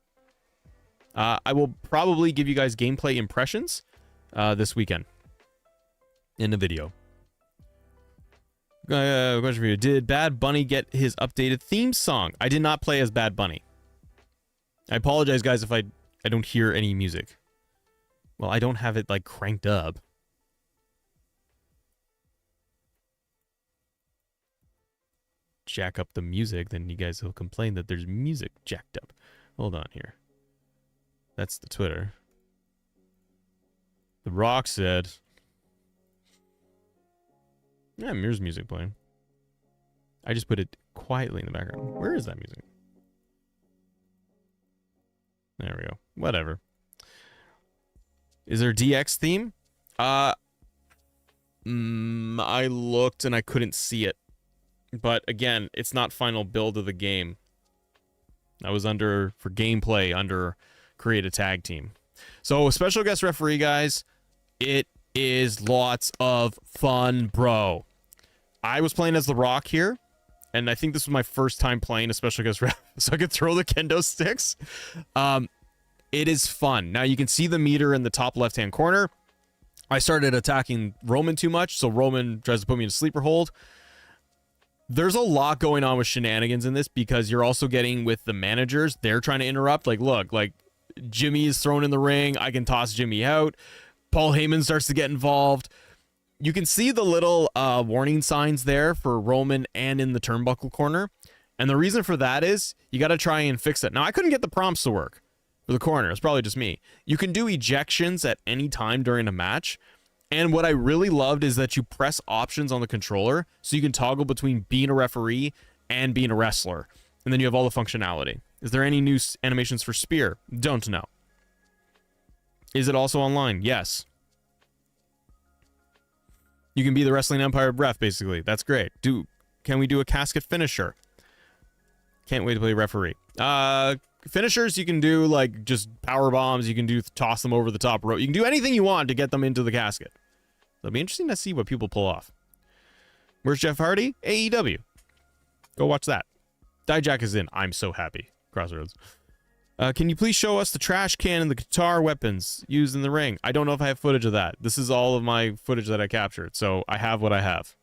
I will probably give you guys gameplay impressions this weekend in the video. Question for you. Did Bad Bunny get his updated theme song? I did not play as Bad Bunny. I apologize, guys, if I don't hear any music. Well, I don't have it, like, cranked up. Jack up the music, then you guys will complain that there's music jacked up. Hold on here. That's the Twitter. The Rock said... Yeah, Mirror's music playing. I just put it quietly in the background. Where is that music? There we go. Whatever. Is there DX theme? I looked and I couldn't see it. But again, it's not final build of the game. I was under, for gameplay, under create a tag team. So special guest referee, guys, it is lots of fun, bro. I was playing as The Rock here, and I think this was my first time playing a special guest ref, so I could throw the kendo sticks. It is fun. Now you can see the meter in the top left-hand corner. I started attacking Roman too much, so Roman tries to put me in a sleeper hold. There's a lot going on with shenanigans in this because you're also getting with the managers. They're trying to interrupt. Like, look, like Jimmy is thrown in the ring. I can toss Jimmy out. Paul Heyman starts to get involved. You can see the little warning signs there for Roman and in the turnbuckle corner. And the reason for that is you got to try and fix it. Now, I couldn't get the prompts to work for the corner. It's probably just me. You can do ejections at any time during a match. And what I really loved is that you press options on the controller so you can toggle between being a referee and being a wrestler. And then you have all the functionality. Is there any new animations for Spear? Don't know. Is it also online? Yes. You can be the Wrestling Empire ref, basically. That's great. Can we do a casket finisher? Can't wait to play referee. Finishers, you can do like just power bombs. You can do toss them over the top rope. You can do anything you want to get them into the casket. It'll be interesting to see what people pull off. Where's Jeff Hardy? AEW. Go watch that. Dijak is in. I'm so happy. Crossroads. Can you please show us the trash can and the guitar weapons used in the ring? I don't know if I have footage of that. This is all of my footage that I captured, so I have what I have.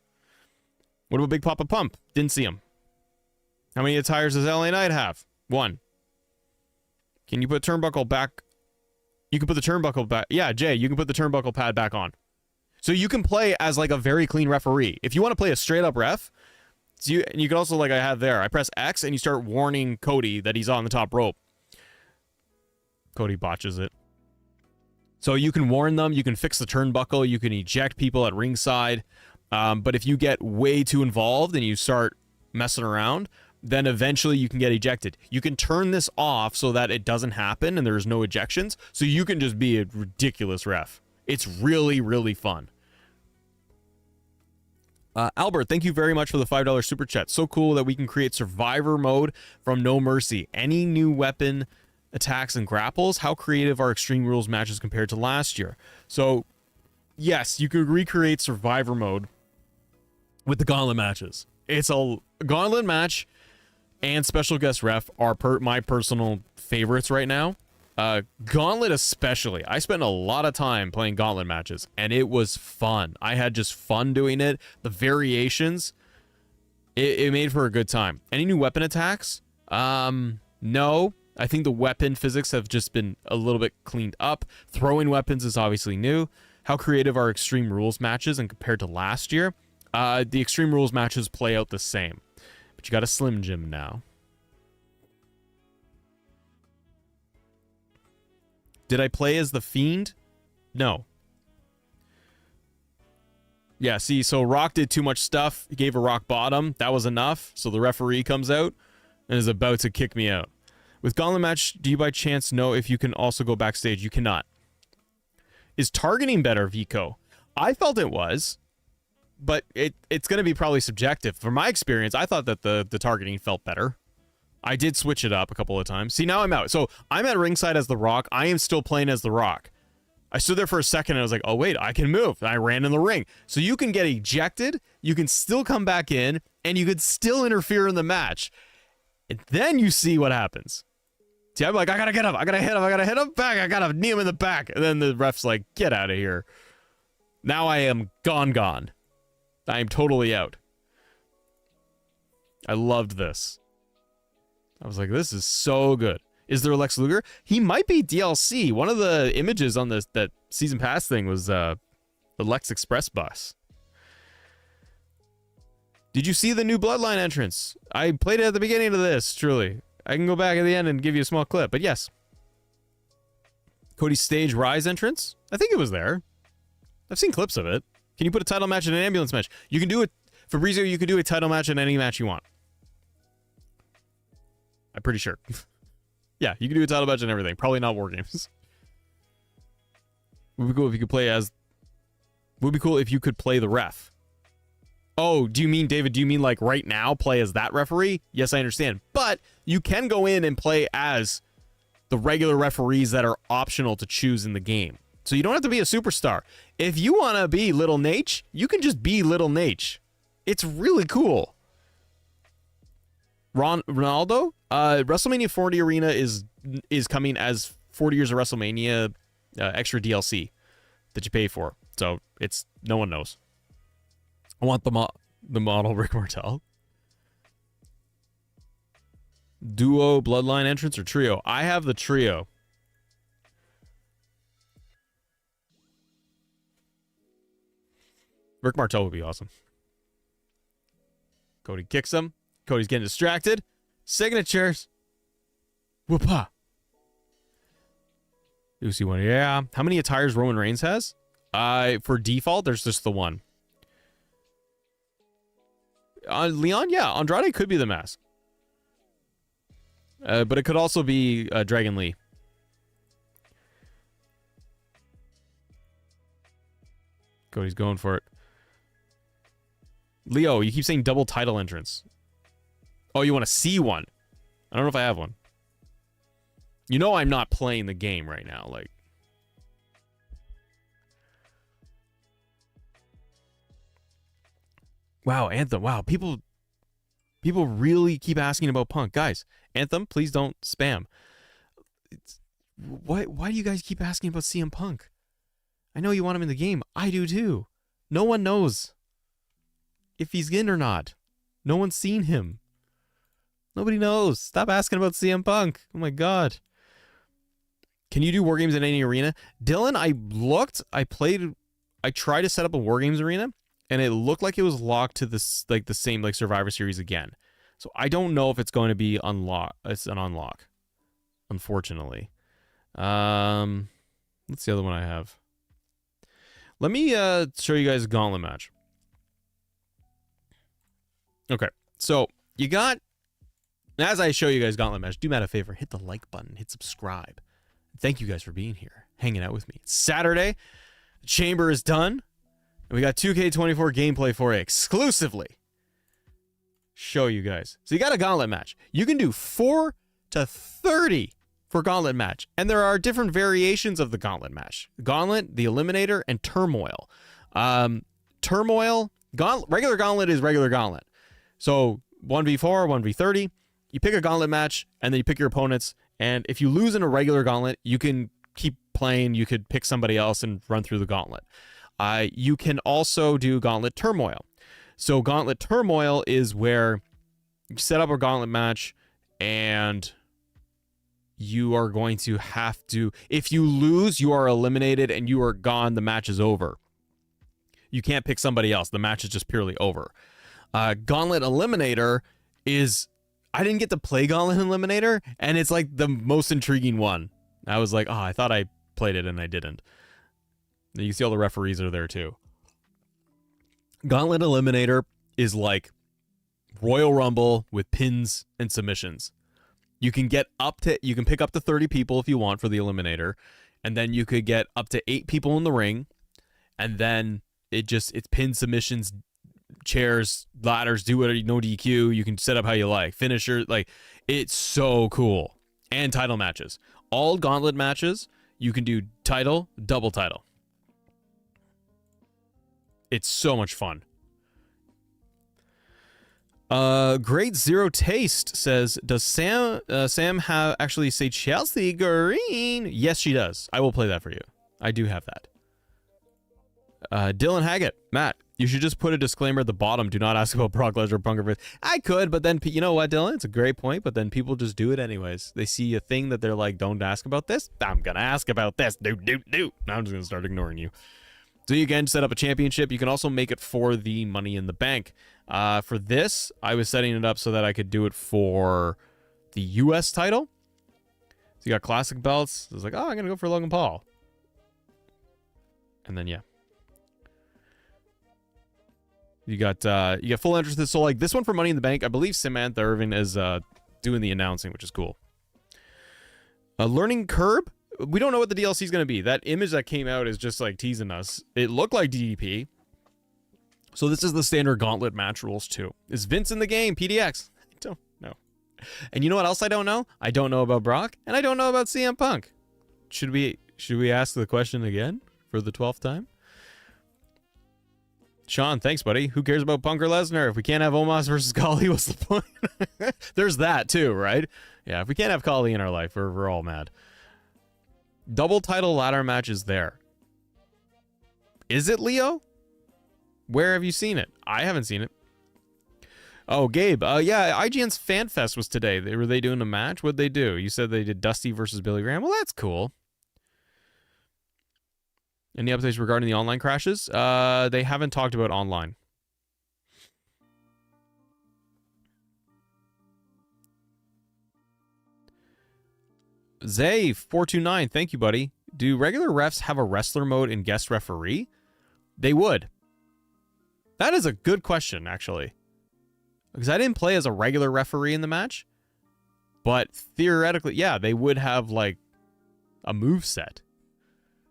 What about Big Papa Pump? Didn't see him. How many attires does LA Knight have? 1. Can you put turnbuckle back? You can put the turnbuckle back. Yeah, Jay, you can put the turnbuckle pad back on. So you can play as like a very clean referee. If you want to play a straight up ref, you can also, like I have there, I press X and you start warning Cody that he's on the top rope. Cody botches it. So you can warn them, you can fix the turnbuckle, you can eject people at ringside. But if you get way too involved and you start messing around, then eventually you can get ejected. You can turn this off so that it doesn't happen and there's no ejections. So you can just be a ridiculous ref. It's really, really fun. Albert, thank you very much for the $5 super chat. So cool that we can create survivor mode from No Mercy. Any new weapon, attacks, and grapples? How creative are Extreme Rules matches compared to last year? So, yes, you could recreate survivor mode with the gauntlet matches. It's a gauntlet match and special guest ref are my personal favorites right now. Gauntlet especially. I spent a lot of time playing gauntlet matches, and it was fun. I had just fun doing it. The variations, it made for a good time. Any new weapon attacks? No. I think the weapon physics have just been a little bit cleaned up. Throwing weapons is obviously new. How creative are Extreme Rules matches and compared to last year? The Extreme Rules matches play out the same, but you got a Slim Jim now. Did I play as the Fiend? No. Yeah, see, so Rock did too much stuff. He gave a rock bottom. That was enough. So the referee comes out and is about to kick me out. With Gauntlet Match, do you by chance know if you can also go backstage? You cannot. Is targeting better, Vico? I felt it was, but it's going to be probably subjective. From my experience, I thought that the targeting felt better. I did switch it up a couple of times. See, now I'm out. So I'm at ringside as The Rock. I am still playing as The Rock. I stood there for a second and I was like, oh, wait, I can move. And I ran in the ring. So you can get ejected, you can still come back in, and you could still interfere in the match. And then you see what happens. See, I'm like, I gotta get up. I gotta hit him. I gotta hit him back. I gotta knee him in the back. And then the ref's like, get out of here. Now I am gone. I am totally out. I loved this. I was like, this is so good. Is there a Lex Luger? He might be DLC. One of the images on that season pass thing was the Lex Express bus. Did you see the new Bloodline entrance? I played it at the beginning of this, truly. I can go back at the end and give you a small clip, but yes. Cody's stage rise entrance? I think it was there. I've seen clips of it. Can you put a title match in an ambulance match? You can do it. Fabrizio, you can do a title match in any match you want. I'm pretty sure. Yeah, you can do a title match and everything. Probably not war games. Would be cool if you could play as... Would be cool if you could play the ref. Oh, do you mean, David, do you mean like right now play as that referee? Yes, I understand. But you can go in and play as the regular referees that are optional to choose in the game. So you don't have to be a superstar. If you want to be Little Nate, you can just be Little Nate. It's really cool. Ronaldo, WrestleMania 40 Arena is coming as 40 years of WrestleMania extra DLC that you pay for. So it's no one knows. I want the model Rick Martel. Duo, Bloodline entrance, or trio? I have the trio. Rick Martel would be awesome. Cody kicks him. Cody's getting distracted. Signatures. Whoop-ha. You see one. Yeah. How many attires Roman Reigns has? For default, there's just the one. Leon, yeah. Andrade could be the mask. But it could also be Dragon Lee. Cody's going for it. Leo, you keep saying double title entrance. Oh, you want to see one? I don't know if I have one. You know I'm not playing the game right now. Like, wow, Anthem. Wow, people really keep asking about Punk. Guys, Anthem, please don't spam. Why do you guys keep asking about CM Punk? I know you want him in the game. I do too. No one knows if he's in or not. No one's seen him. Nobody knows. Stop asking about CM Punk. Oh my god. Can you do war games in any arena? Dylan, I looked, I tried to set up a war games arena, and it looked like it was locked to this, like the same like Survivor Series again. So I don't know if it's going to be unlock. It's an unlock, unfortunately. Let's see the other one I have. Let me show you guys a gauntlet match. Okay, so you got. As I show you guys gauntlet match, do me a favor, hit the like button, hit subscribe. Thank you guys for being here, hanging out with me. It's Saturday, the chamber is done, and we got 2K24 gameplay for you exclusively. Show you guys. So you got a gauntlet match. You can do 4 to 30 for gauntlet match, and there are different variations of the gauntlet match. Gauntlet, the Eliminator, and Turmoil. Turmoil, regular gauntlet is regular gauntlet. So 1v4, 1v30. You pick a gauntlet match, and then you pick your opponents. And if you lose in a regular gauntlet, you can keep playing. You could pick somebody else and run through the gauntlet. You can also do Gauntlet Turmoil. So Gauntlet Turmoil is where you set up a gauntlet match, and you are going to have to... If you lose, you are eliminated, and you are gone. The match is over. You can't pick somebody else. The match is just purely over. Gauntlet Eliminator is... I didn't get to play Gauntlet Eliminator, and it's like the most intriguing one. I was like, oh, I thought I played it, and I didn't. You can see all the referees are there, too. Gauntlet Eliminator is like Royal Rumble with pins and submissions. You can get up to... You can pick up to 30 people if you want for the Eliminator, and then you could get up to 8 people in the ring, and then it's pin submissions, chairs, ladders, do whatever, no DQ. You can set up how you like. Finisher, like, it's so cool. And title matches. All gauntlet matches, you can do title, double title. It's so much fun. Great Zero Taste says, does Sam have actually say Chelsea Green? Yes, she does. I will play that for you. I do have that. Dylan Haggett, Matt, you should just put a disclaimer at the bottom. Do not ask about Brock Lesnar, Punk, or I could, but then you know what, Dylan? It's a great point, but then people just do it anyways. They see a thing that they're like, don't ask about this. I'm gonna ask about this. Do. Now I'm just gonna start ignoring you. So you can set up a championship. You can also make it for the Money in the Bank. For this, I was setting it up so that I could do it for the U.S. title. So you got classic belts. I was like, oh, I'm gonna go for Logan Paul. And then yeah. You got full entrances. So like this one for Money in the Bank, I believe Samantha Irvin is doing the announcing, which is cool. Learning Curb. We don't know what the DLC is going to be. That image that came out is just like teasing us. It looked like DDP. So this is the standard gauntlet match rules too. Is Vince in the game? PDX. I don't know. And you know what else I don't know? I don't know about Brock, and I don't know about CM Punk. Should we ask the question again for the 12th time? Sean, thanks, buddy. Who cares about Punk or Lesnar? If we can't have Omos versus Kali, what's the point? There's that too, right? Yeah, if we can't have Kali in our life, we're all mad. Double title ladder match is there. Is it, Leo? Where have you seen it? I haven't seen it. Oh, Gabe. Yeah, IGN's Fan Fest was today. Were they doing a match? What'd they do? You said they did Dusty versus Billy Graham. Well, that's cool. Any updates regarding the online crashes? They haven't talked about online. Zay429, thank you, buddy. Do regular refs have a wrestler mode in guest referee? They would. That is a good question, actually. Because I didn't play as a regular referee in the match. But theoretically, yeah, they would have, like, a move set.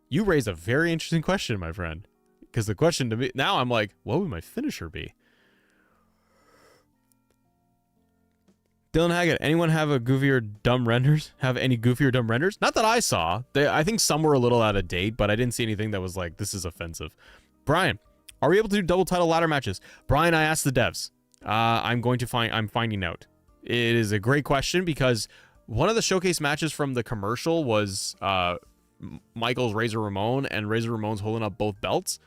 You raise a very interesting question, my friend. Because the question to me... Now I'm like, what would my finisher be? Dylan Haggett, anyone have a goofier dumb renders? Have any goofier dumb renders? Not that I saw. I think some were a little out of date, but I didn't see anything that was like, this is offensive. Brian, are we able to do double title ladder matches? Brian, I asked the devs. I'm finding out. It is a great question because one of the showcase matches from the commercial was Michael's Razor Ramon, and Razor Ramon's holding up both belts.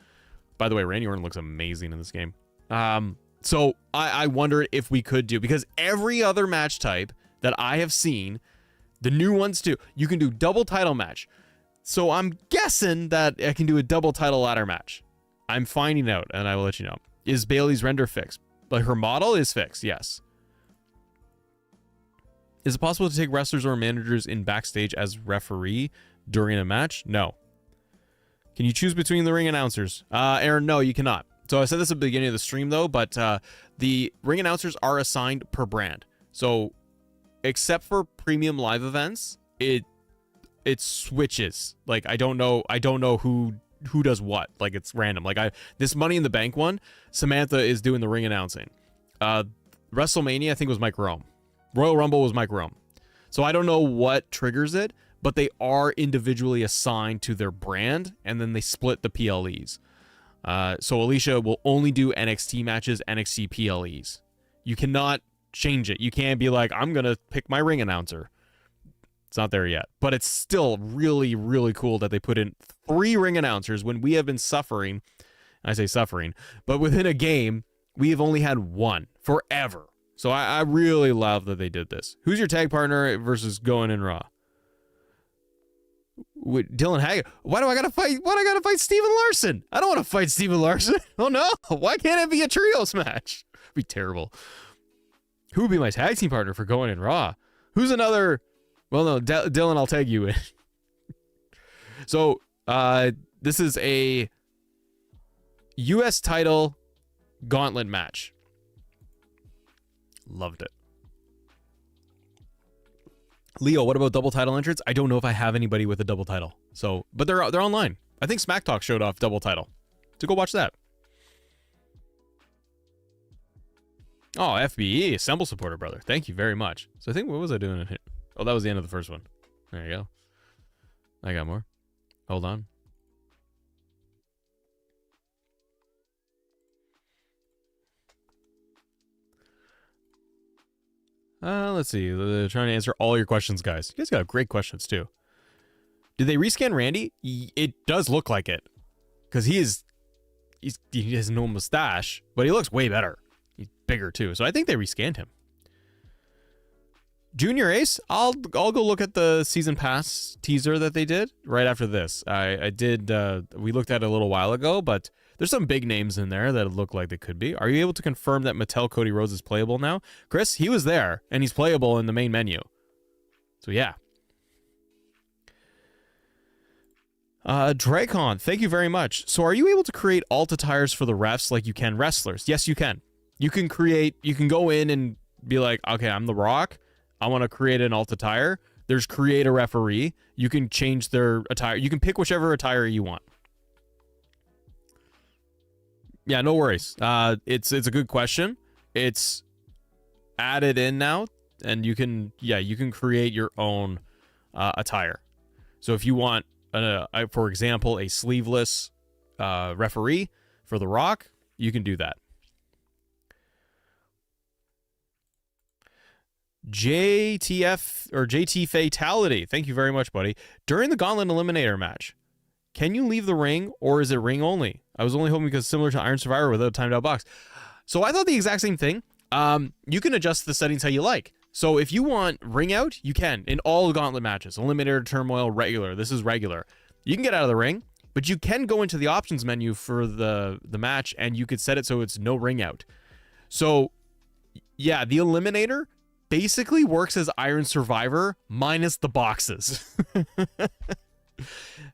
By the way, Randy Orton looks amazing in this game. So I wondered if we could do, because every other match type that I have seen, the new ones too, you can do double title match. So I'm guessing that I can do a double title ladder match. I'm finding out, and I will let you know. Is Bayley's render fixed? Like, her model is fixed, yes. Is it possible to take wrestlers or managers in backstage as referee during a match? No. Can you choose between the ring announcers? Aaron, no, you cannot. So I said this at the beginning of the stream, though, but the ring announcers are assigned per brand. So except for premium live events, it switches. Like, I don't know who does what. Like, it's random. Like, this Money in the Bank one, Samantha is doing the ring announcing. WrestleMania, I think, was Mike Rome. Royal Rumble was Mike Rome. So I don't know what triggers it, but they are individually assigned to their brand, and then they split the PLEs. So Alicia will only do NXT matches, NXT PLEs. You cannot change it. You can't be like, I'm going to pick my ring announcer. It's not there yet. But it's still really, really cool that they put in 3 ring announcers when we have been suffering. I say suffering, but within a game, we have only had 1 forever. So I really love that they did this. Who's your tag partner versus going in Raw? With Dylan Haggett. Why do I gotta fight? Why do I gotta fight Steven Larson? I don't want to fight Steven Larson. Oh no! Why can't it be a trios match? It'd be terrible. Who would be my tag team partner for going in Raw? Who's another? Well, no, Dylan, I'll tag you in. So, this is a U.S. title gauntlet match. Loved it. Leo, what about double title entrants? I don't know if I have anybody with a double title. So, but they're online. I think Smack Talk showed off double title. So go watch that. Oh, FBE, Assemble supporter, brother. Thank you very much. So I think, what was I doing in here? Oh, that was the end of the first one. There you go. I got more. Hold on. Let's see. They're trying to answer all your questions, guys. You guys got great questions, too. Did they rescan Randy? It does look like it. Because he has no mustache, but he looks way better. He's bigger, too. So I think they rescanned him. Junior Ace? I'll go look at the season pass teaser that they did right after this. I did, we looked at it a little while ago, but there's some big names in there that look like they could be. Are you able to confirm that Mattel Cody Rhodes is playable now? Chris, he was there, and he's playable in the main menu. So, yeah. Dracon, thank you very much. So, are you able to create alt attires for the refs like you can wrestlers? Yes, you can. You can go in and be like, okay, I'm The Rock. I want to create an alt attire. There's create a referee. You can change their attire. You can pick whichever attire you want. Yeah, no worries. It's a good question. It's added in now, and you can create your own attire. So if you want, for example, a sleeveless referee for The Rock, you can do that. JTF or JT Fatality. Thank you very much, buddy. During the Gauntlet Eliminator match, can you leave the ring or is it ring only? I was only hoping because similar to Iron Survivor without a timed out box. So I thought the exact same thing. You can adjust the settings how you like. So if you want ring out, you can in all Gauntlet matches. Eliminator, Turmoil, regular. This is regular. You can get out of the ring, but you can go into the options menu for the match and you could set it so it's no ring out. So yeah, the Eliminator basically works as Iron Survivor minus the boxes.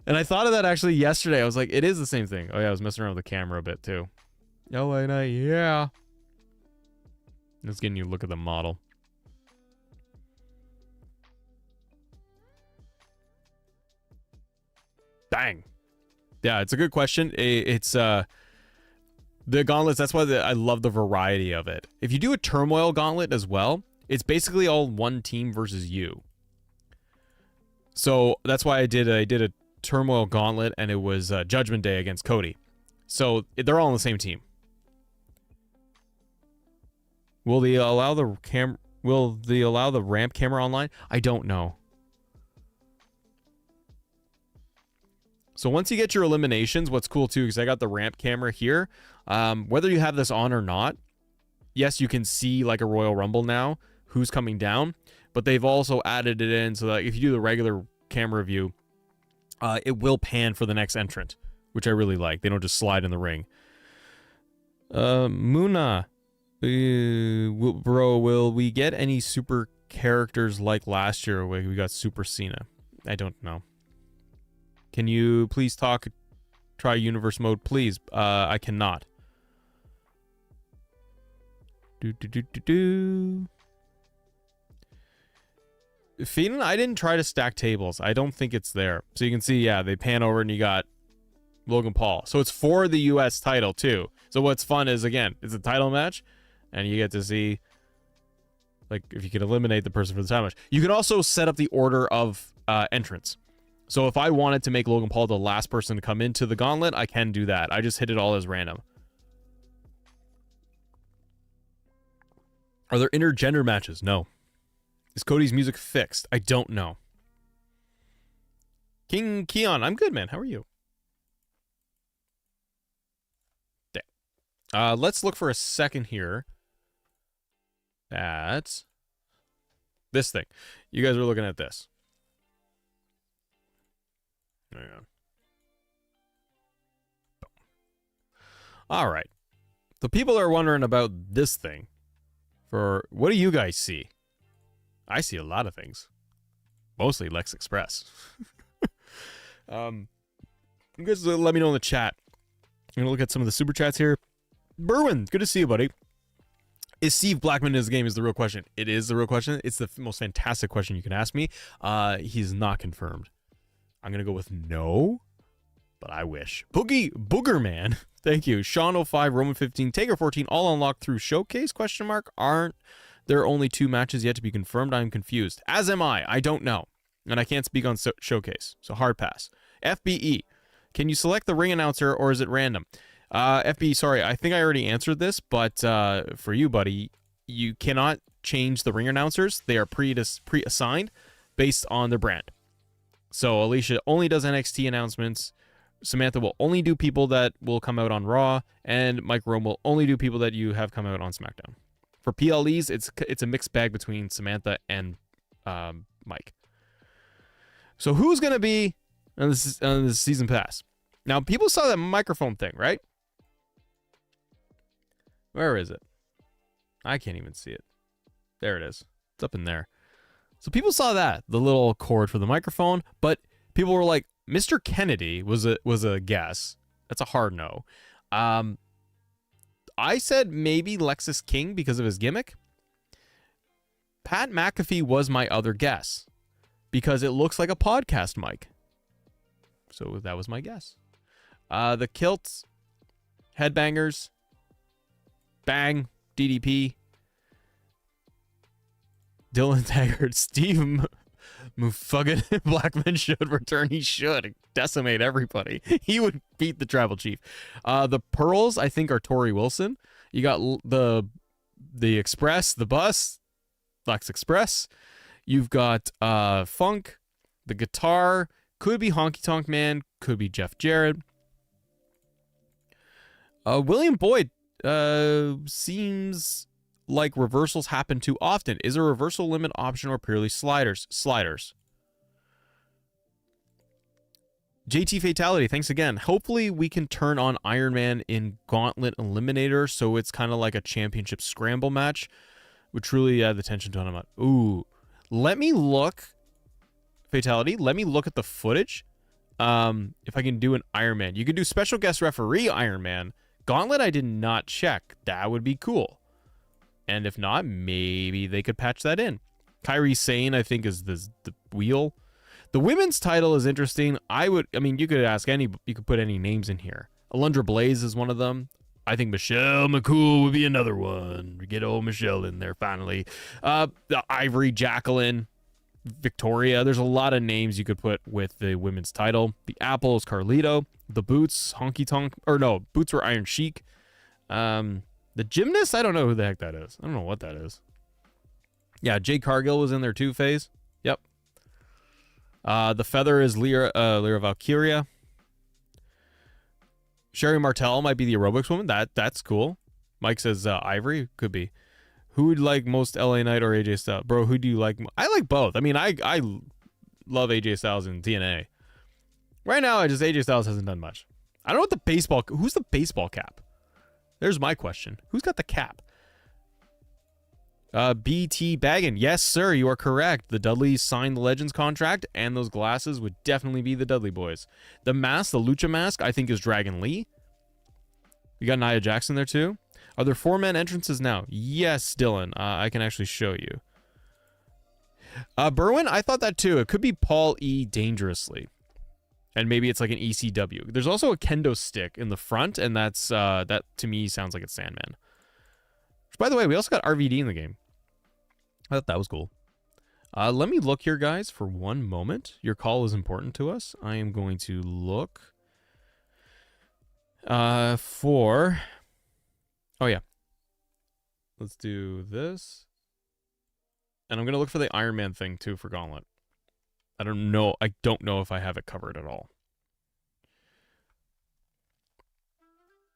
And I thought of that actually yesterday. I was like, it is the same thing. Oh yeah, I was messing around with the camera a bit too. LA Knight, yeah. Just getting you a look at the model. Bang. Yeah, it's a good question. It's the gauntlets, that's why I love the variety of it. If you do a Turmoil gauntlet as well, it's basically all one team versus you. So that's why I did a Turmoil gauntlet, and it was Judgment Day against Cody. So they're all on the same team. Will they allow the ramp camera online? I don't know. So once you get your eliminations, what's cool too, because I got the ramp camera here, whether you have this on or not, yes, you can see like a Royal Rumble now, who's coming down, but they've also added it in so that if you do the regular camera view, it will pan for the next entrant, which I really like. They don't just slide in the ring. Muna, bro, will we get any super characters like last year where we got Super Cena? I don't know. Can you please try universe mode, please? I cannot. Phelan, I didn't try to stack tables. I don't think it's there. So you can see, yeah, they pan over and you got Logan Paul. So it's for the US title too. So what's fun is, again, it's a title match and you get to see, like, if you can eliminate the person for the title match. You can also set up the order of entrance. So if I wanted to make Logan Paul the last person to come into the gauntlet, I can do that. I just hit it all as random. Are there intergender matches? No. Is Cody's music fixed? I don't know. King Keon, I'm good, man. How are you? Let's look for a second here at this thing. You guys are looking at this. Hang on. All right. So people are wondering about this thing. For what do you guys see? I see a lot of things. Mostly Lex Express. You guys let me know in the chat. I'm going to look at some of the super chats here. Berwin, good to see you, buddy. Is Steve Blackman in his game is the real question. It is the real question. It's the most fantastic question you can ask me. He's not confirmed. I'm going to go with no, but I wish. Booger Man, thank you. Sean 05, Roman 15, Taker 14, all unlocked through Showcase, question mark. Aren't there are only 2 matches yet to be confirmed? I'm confused. As am I. I don't know. And I can't speak on Showcase. So hard pass. FBE. Can you select the ring announcer or is it random? FBE, sorry. I think I already answered this. But for you, buddy, you cannot change the ring announcers. They are pre-assigned based on their brand. So Alicia only does NXT announcements. Samantha will only do people that will come out on Raw. And Mike Rome will only do people that you have come out on SmackDown. For PLEs, it's a mixed bag between Samantha and Mike. So who's going to be on this season pass? Now, people saw that microphone thing, right? Where is it? I can't even see it. There it is. It's up in there. So people saw that, the little cord for the microphone, but people were like, Mr. Kennedy was a guess. That's a hard no. I said maybe Lexus King because of his gimmick. Pat McAfee was my other guess because it looks like a podcast mic. So that was my guess. The kilts, headbangers, bang, DDP, Dylan Taggart, Steve Mufuggin, Blackman should return. He should decimate everybody. He would beat the tribal chief. The pearls, I think, are Tori Wilson. You got the Express, the bus, Lex Express. You've got Funk, the guitar, could be Honky Tonk Man, could be Jeff Jarrett. William Boyd seems like reversals happen too often. Is a reversal limit option or purely sliders? Sliders. JT Fatality, thanks again. Hopefully we can turn on Iron Man in Gauntlet Eliminator so it's kind of like a championship scramble match. Would truly add the tension to it. Ooh. Let me look. Fatality, let me look at the footage. If I can do an Iron Man. You can do special guest referee Iron Man. Gauntlet I did not check. That would be cool. And if not, maybe they could patch that in. Kairi Sane, I think, is the wheel. The women's title is interesting. You could put any names in here. Alundra Blaze is one of them. I think Michelle McCool would be another one. We get old Michelle in there finally. The Ivory, Jacqueline, Victoria. There's a lot of names you could put with the women's title. The Apple is Carlito. The Boots, Honky Tonk. Or no, Boots were Iron Sheik. The Gymnast, I don't know who the heck that is. I don't know what that is. Yeah, Jade Cargill was in there too, FaZe. Yep. The Feather is Lyra Valkyria. Sherry Martel might be the aerobics woman. That's cool. Mike says Ivory. Could be. Who would like most LA Knight or AJ Styles? Bro, who do you like? I like both. I mean, I love AJ Styles in TNA. Right now, AJ Styles hasn't done much. I don't know what the baseball... Who's the baseball cap? There's my question. Who's got the cap? BT Baggin. Yes, sir, you are correct. The Dudleys signed the Legends contract, and those glasses would definitely be the Dudley boys. The mask, the Lucha mask, I think is Dragon Lee. We got Nia Jackson there, too. Are there 4-man entrances now? Yes, Dylan. I can actually show you. Berwin, I thought that, too. It could be Paul E. Dangerously. And maybe it's like an ECW. There's also a kendo stick in the front, and that's that to me sounds like it's Sandman. Which, by the way, we also got RVD in the game. I thought that was cool. Let me look here, guys, for one moment. Your call is important to us. I am going to look for... Oh, yeah. Let's do this. And I'm going to look for the Iron Man thing, too, for Gauntlet. I don't know if I have it covered at all.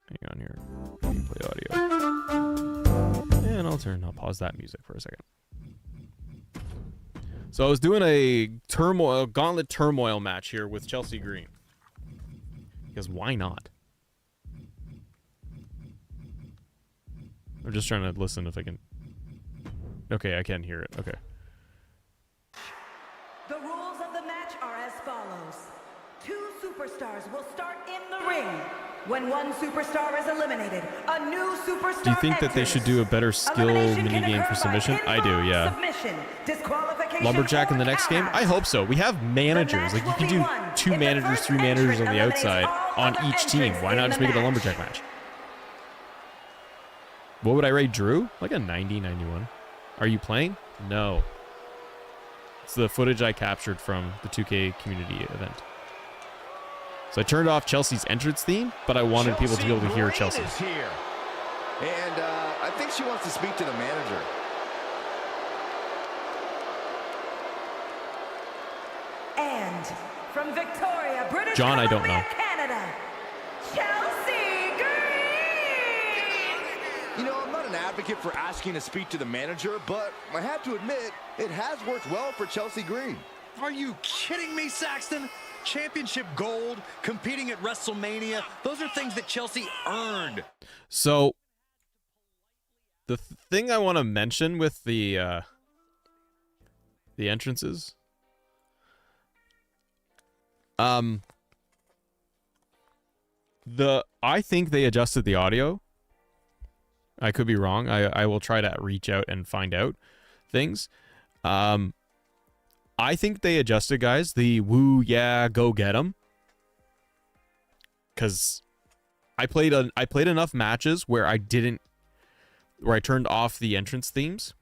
Hang on here. Play audio. And I'll pause that music for a second. So I was doing a Gauntlet Turmoil match here with Chelsea Green. Because why not? I'm just trying to listen if I can. Okay, I can hear it. Okay. The rules of the match are as follows. 2 superstars will start in the ring. When one superstar is eliminated, a new superstar Do you think that they should do a better skill minigame for submission? I do, yeah. Lumberjack in the next game? I hope so. We have managers. Like, you can do 2 managers, 3 managers on the outside on each team. Why not just make it a Lumberjack match? What would I rate Drew? Like a 90, 91. Are you playing? No. It's the footage I captured from the 2K community event. So I turned off Chelsea's entrance theme, but I wanted people to be able to hear Chelsea. Is here. And I think she wants to speak to the manager. And from Victoria, British John, I don't know. Canada, Chelsea Green! You know, I'm not an advocate for asking to speak to the manager, but I have to admit, it has worked well for Chelsea Green. Are you kidding me, Saxton? Championship gold, competing at WrestleMania. Those are things that Chelsea earned. So, the thing I want to mention with the entrances, I think they adjusted the audio. I could be wrong. I will try to reach out and find out things. I think they adjusted, guys. The woo, yeah, go get them. Because I played enough matches where I turned off the entrance themes.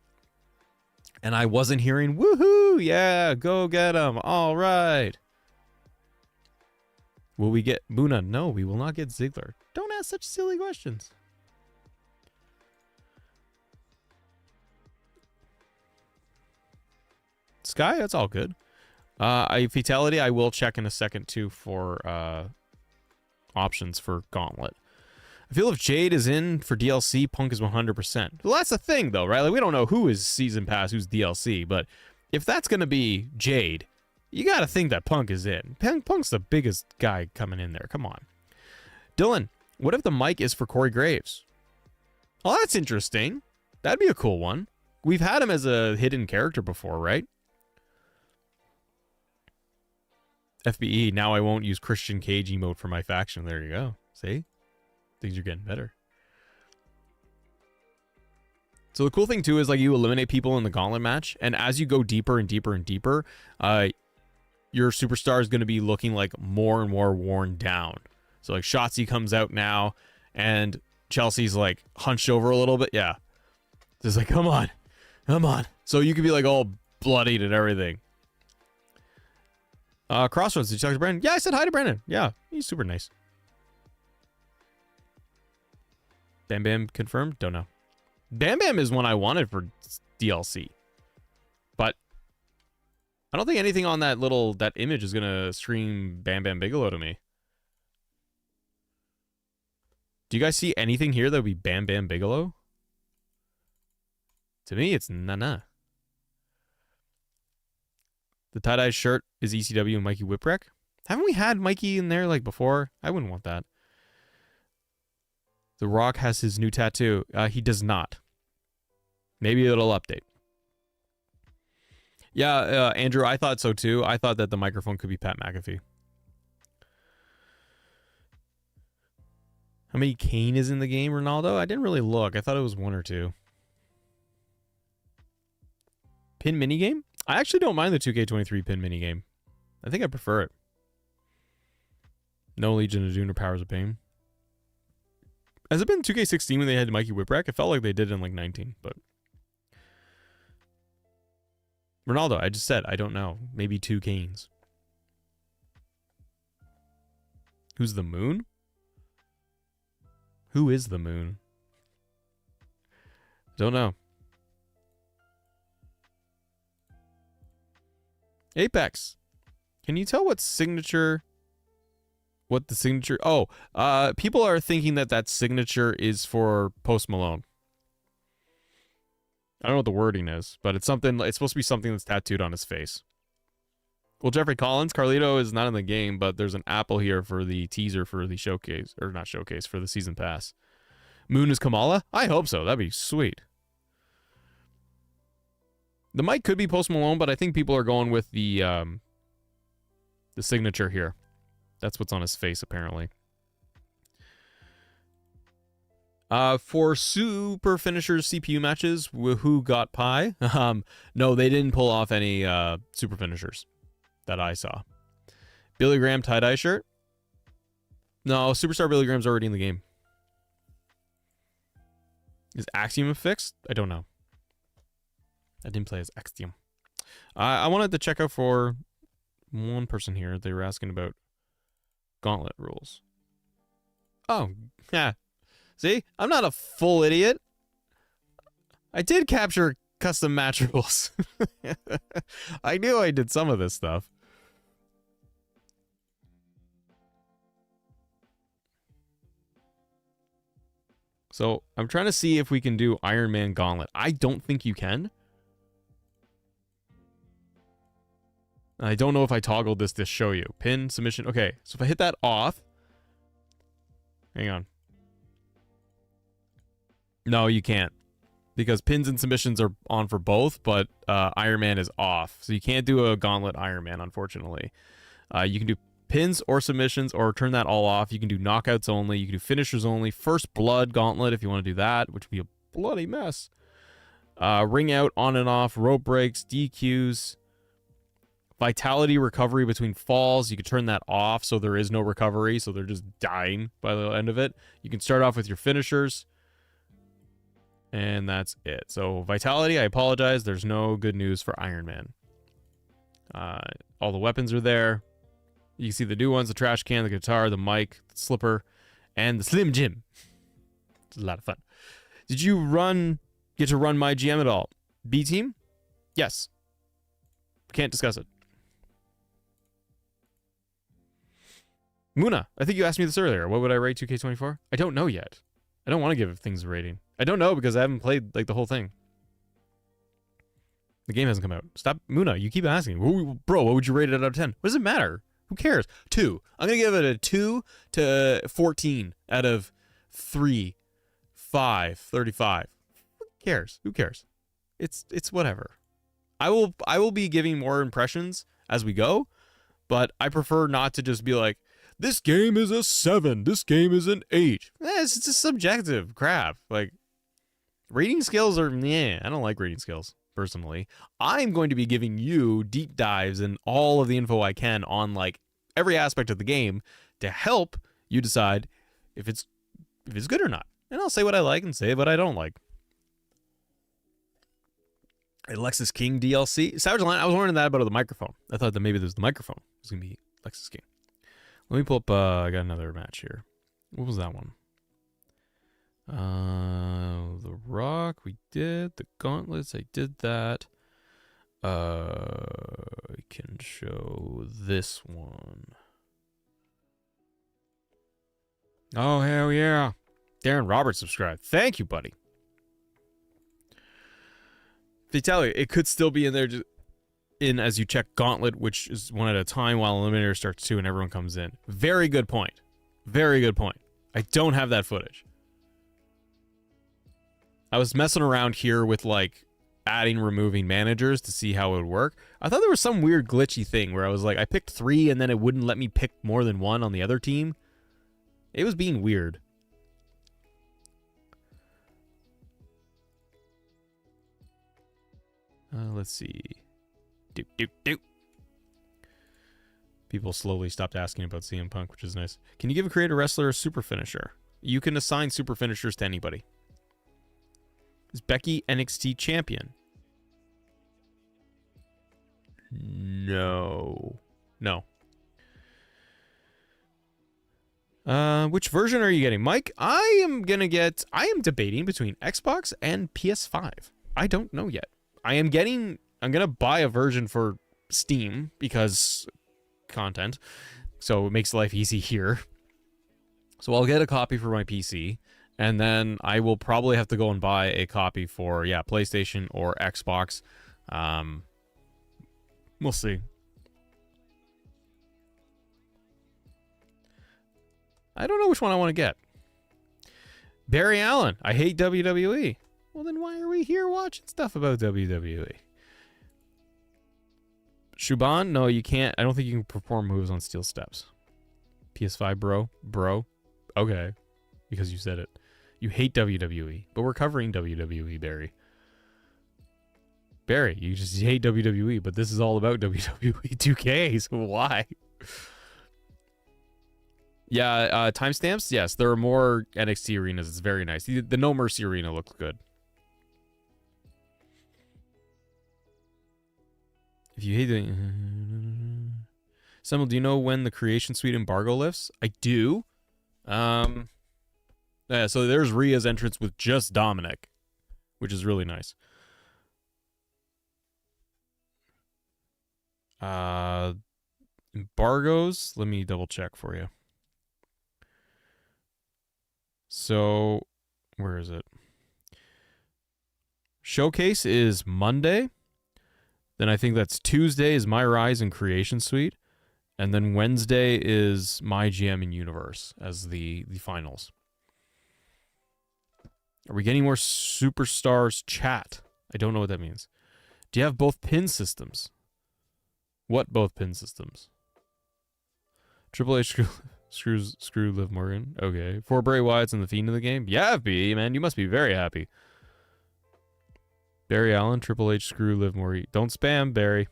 And I wasn't hearing, woohoo, yeah, go get them. All right. Will we get Muna? No, we will not get Ziggler. Don't ask such silly questions. Sky, that's all good. Fatality, I will check in a second too for options for Gauntlet. I feel if Jade is in for DLC, Punk is 100%. Well, that's the thing, though, right? Like, we don't know who is Season Pass, who's DLC, but if that's going to be Jade, you got to think that Punk is in. Punk's the biggest guy coming in there. Come on. Dylan, what if the mic is for Corey Graves? Oh, that's interesting. That'd be a cool one. We've had him as a hidden character before, right? FBE, now I won't use Christian Cage emote for my faction. There you go. See? Things are getting better. So the cool thing too is like you eliminate people in the gauntlet match, and as you go deeper and deeper and deeper, your superstar is going to be looking like more and more worn down. So like Shotzi comes out now, and Chelsea's like hunched over a little bit. Yeah, just like come on, come on. So you could be like all bloodied and everything. Crossroads, did you talk to Brandon? Yeah, I said hi to Brandon. Yeah, he's super nice. Bam Bam confirmed? Don't know. Bam Bam is one I wanted for DLC. But I don't think anything on that image is gonna scream Bam Bam Bigelow to me. Do you guys see anything here that would be Bam Bam Bigelow? To me, it's nah. The tie-dye shirt is ECW and Mikey Whipwreck. Haven't we had Mikey in there like before? I wouldn't want that. The Rock has his new tattoo. He does not. Maybe it'll update. Yeah, Andrew, I thought so too. I thought that the microphone could be Pat McAfee. How many Kane is in the game, Ronaldo? I didn't really look. I thought it was 1 or 2. Pin minigame? I actually don't mind the 2K23 pin minigame. I think I prefer it. No Legion of Doom or Powers of Pain. Has it been 2K16 when they had Mikey Whipwreck? It felt like they did it in like 19, but... Ronaldo, I just said, I don't know. Maybe 2 Canes. Who's the Moon? Who is the Moon? Don't know. Apex. Can you tell what the signature... Oh, people are thinking that signature is for Post Malone. I don't know what the wording is, but it's something. It's supposed to be something that's tattooed on his face. Well, Jeffrey Collins, Carlito is not in the game, but there's an apple here for the teaser for the showcase, or not showcase, for the season pass. Moon is Kamala? I hope so. That'd be sweet. The mic could be Post Malone, but I think people are going with the signature here. That's what's on his face, apparently. For super finishers CPU matches, who got pie? No, they didn't pull off any super finishers that I saw. Billy Graham tie-dye shirt? No, Superstar Billy Graham's already in the game. Is Axiom fixed? I don't know. I didn't play as Axiom. I wanted to check out for one person here. They were asking about Gauntlet rules. Oh, yeah. See? I'm not a full idiot. I did capture custom match rules. I knew I did some of this stuff. So, I'm trying to see if we can do Iron Man Gauntlet. I don't think you can. I don't know if I toggled this to show you. Pin, submission. Okay, so if I hit that off. Hang on. No, you can't. Because pins and submissions are on for both, but Iron Man is off. So you can't do a Gauntlet Iron Man, unfortunately. You can do pins or submissions or turn that all off. You can do knockouts only. You can do finishers only. First Blood Gauntlet if you want to do that, which would be a bloody mess. Ring out, on and off, rope breaks, DQs. Vitality recovery between falls. You can turn that off so there is no recovery, so they're just dying by the end of it. You can start off with your finishers. And that's it. So Vitality, I apologize. There's no good news for Iron Man. All the weapons are there. You can see the new ones, the trash can, the guitar, the mic, the slipper, and the Slim Jim. It's a lot of fun. Did you get to run my GM at all? B team? Yes. Can't discuss it. Muna, I think you asked me this earlier. What would I rate 2K24? I don't know yet. I don't want to give things a rating. I don't know because I haven't played like the whole thing. The game hasn't come out. Stop, Muna. You keep asking, bro. What would you rate it out of 10? What does it matter? Who cares? 2. I'm gonna give it a 2 to 14 out of 3, 5, 35. Who cares? Who cares? It's whatever. I will be giving more impressions as we go, but I prefer not to just be like, this game is a 7. This game is an 8. It's just subjective crap. Like, rating scales are, I don't like rating scales, personally. I'm going to be giving you deep dives and all of the info I can on, like, every aspect of the game to help you decide if it's good or not. And I'll say what I like and say what I don't like. A Lexus King DLC. Savage Line, I was wondering that about the microphone. I thought that maybe there's the microphone. It was going to be Lexus King. Let me pull up, I got another match here. What was that one? The Rock, we did. The Gauntlets, I did that. I can show this one. Oh, hell yeah. Darren Roberts subscribed. Thank you, buddy. Fatality, it could still be in there just as you check Gauntlet, which is one at a time while Eliminator starts 2 and everyone comes in. Very good point. Very good point. I don't have that footage. I was messing around here with, like, adding, removing managers to see how it would work. I thought there was some weird glitchy thing where I was like, I picked 3 and then it wouldn't let me pick more than 1 on the other team. It was being weird. Let's see. People slowly stopped asking about CM Punk, which is nice. Can you give a creator wrestler a super finisher? You can assign super finishers to anybody. Is Becky NXT champion? No. No. Which version are you getting? Mike, I am debating between Xbox and PS5. I don't know yet. I'm gonna buy a version for Steam because content, so it makes life easy here. So I'll get a copy for my PC, and then I will probably have to go and buy a copy for PlayStation or Xbox. We'll see. I don't know which one I want to get. Barry Allen, I hate WWE. Well, then why are we here watching stuff about WWE? Shuban, no, you can't. I don't think you can perform moves on steel steps. PS5, bro. Okay, because you said it. You hate WWE, but we're covering WWE, Barry. Barry, you just hate WWE, but this is all about WWE 2K, so why? Yeah, timestamps? Yes, there are more NXT arenas. It's very nice. The No Mercy arena looks good. If you hate the... Semmel, do you know when the Creation Suite embargo lifts? I do. Yeah, so there's Rhea's entrance with just Dominic, which is really nice. Embargoes, let me double check for you. So, where is it? Showcase is Monday. Then I think that's Tuesday is My Rise and Creation Suite. And then Wednesday is My GM and Universe as the finals. Are we getting more Superstars chat? I don't know what that means. Do you have both pin systems? What both pin systems? Triple H screw Liv Morgan. Okay. 4 Bray Wyatts and the Fiend in the game? Yeah, B, man. You must be very happy. Barry Allen, Triple H screw Liv Morgan. Don't spam, Barry.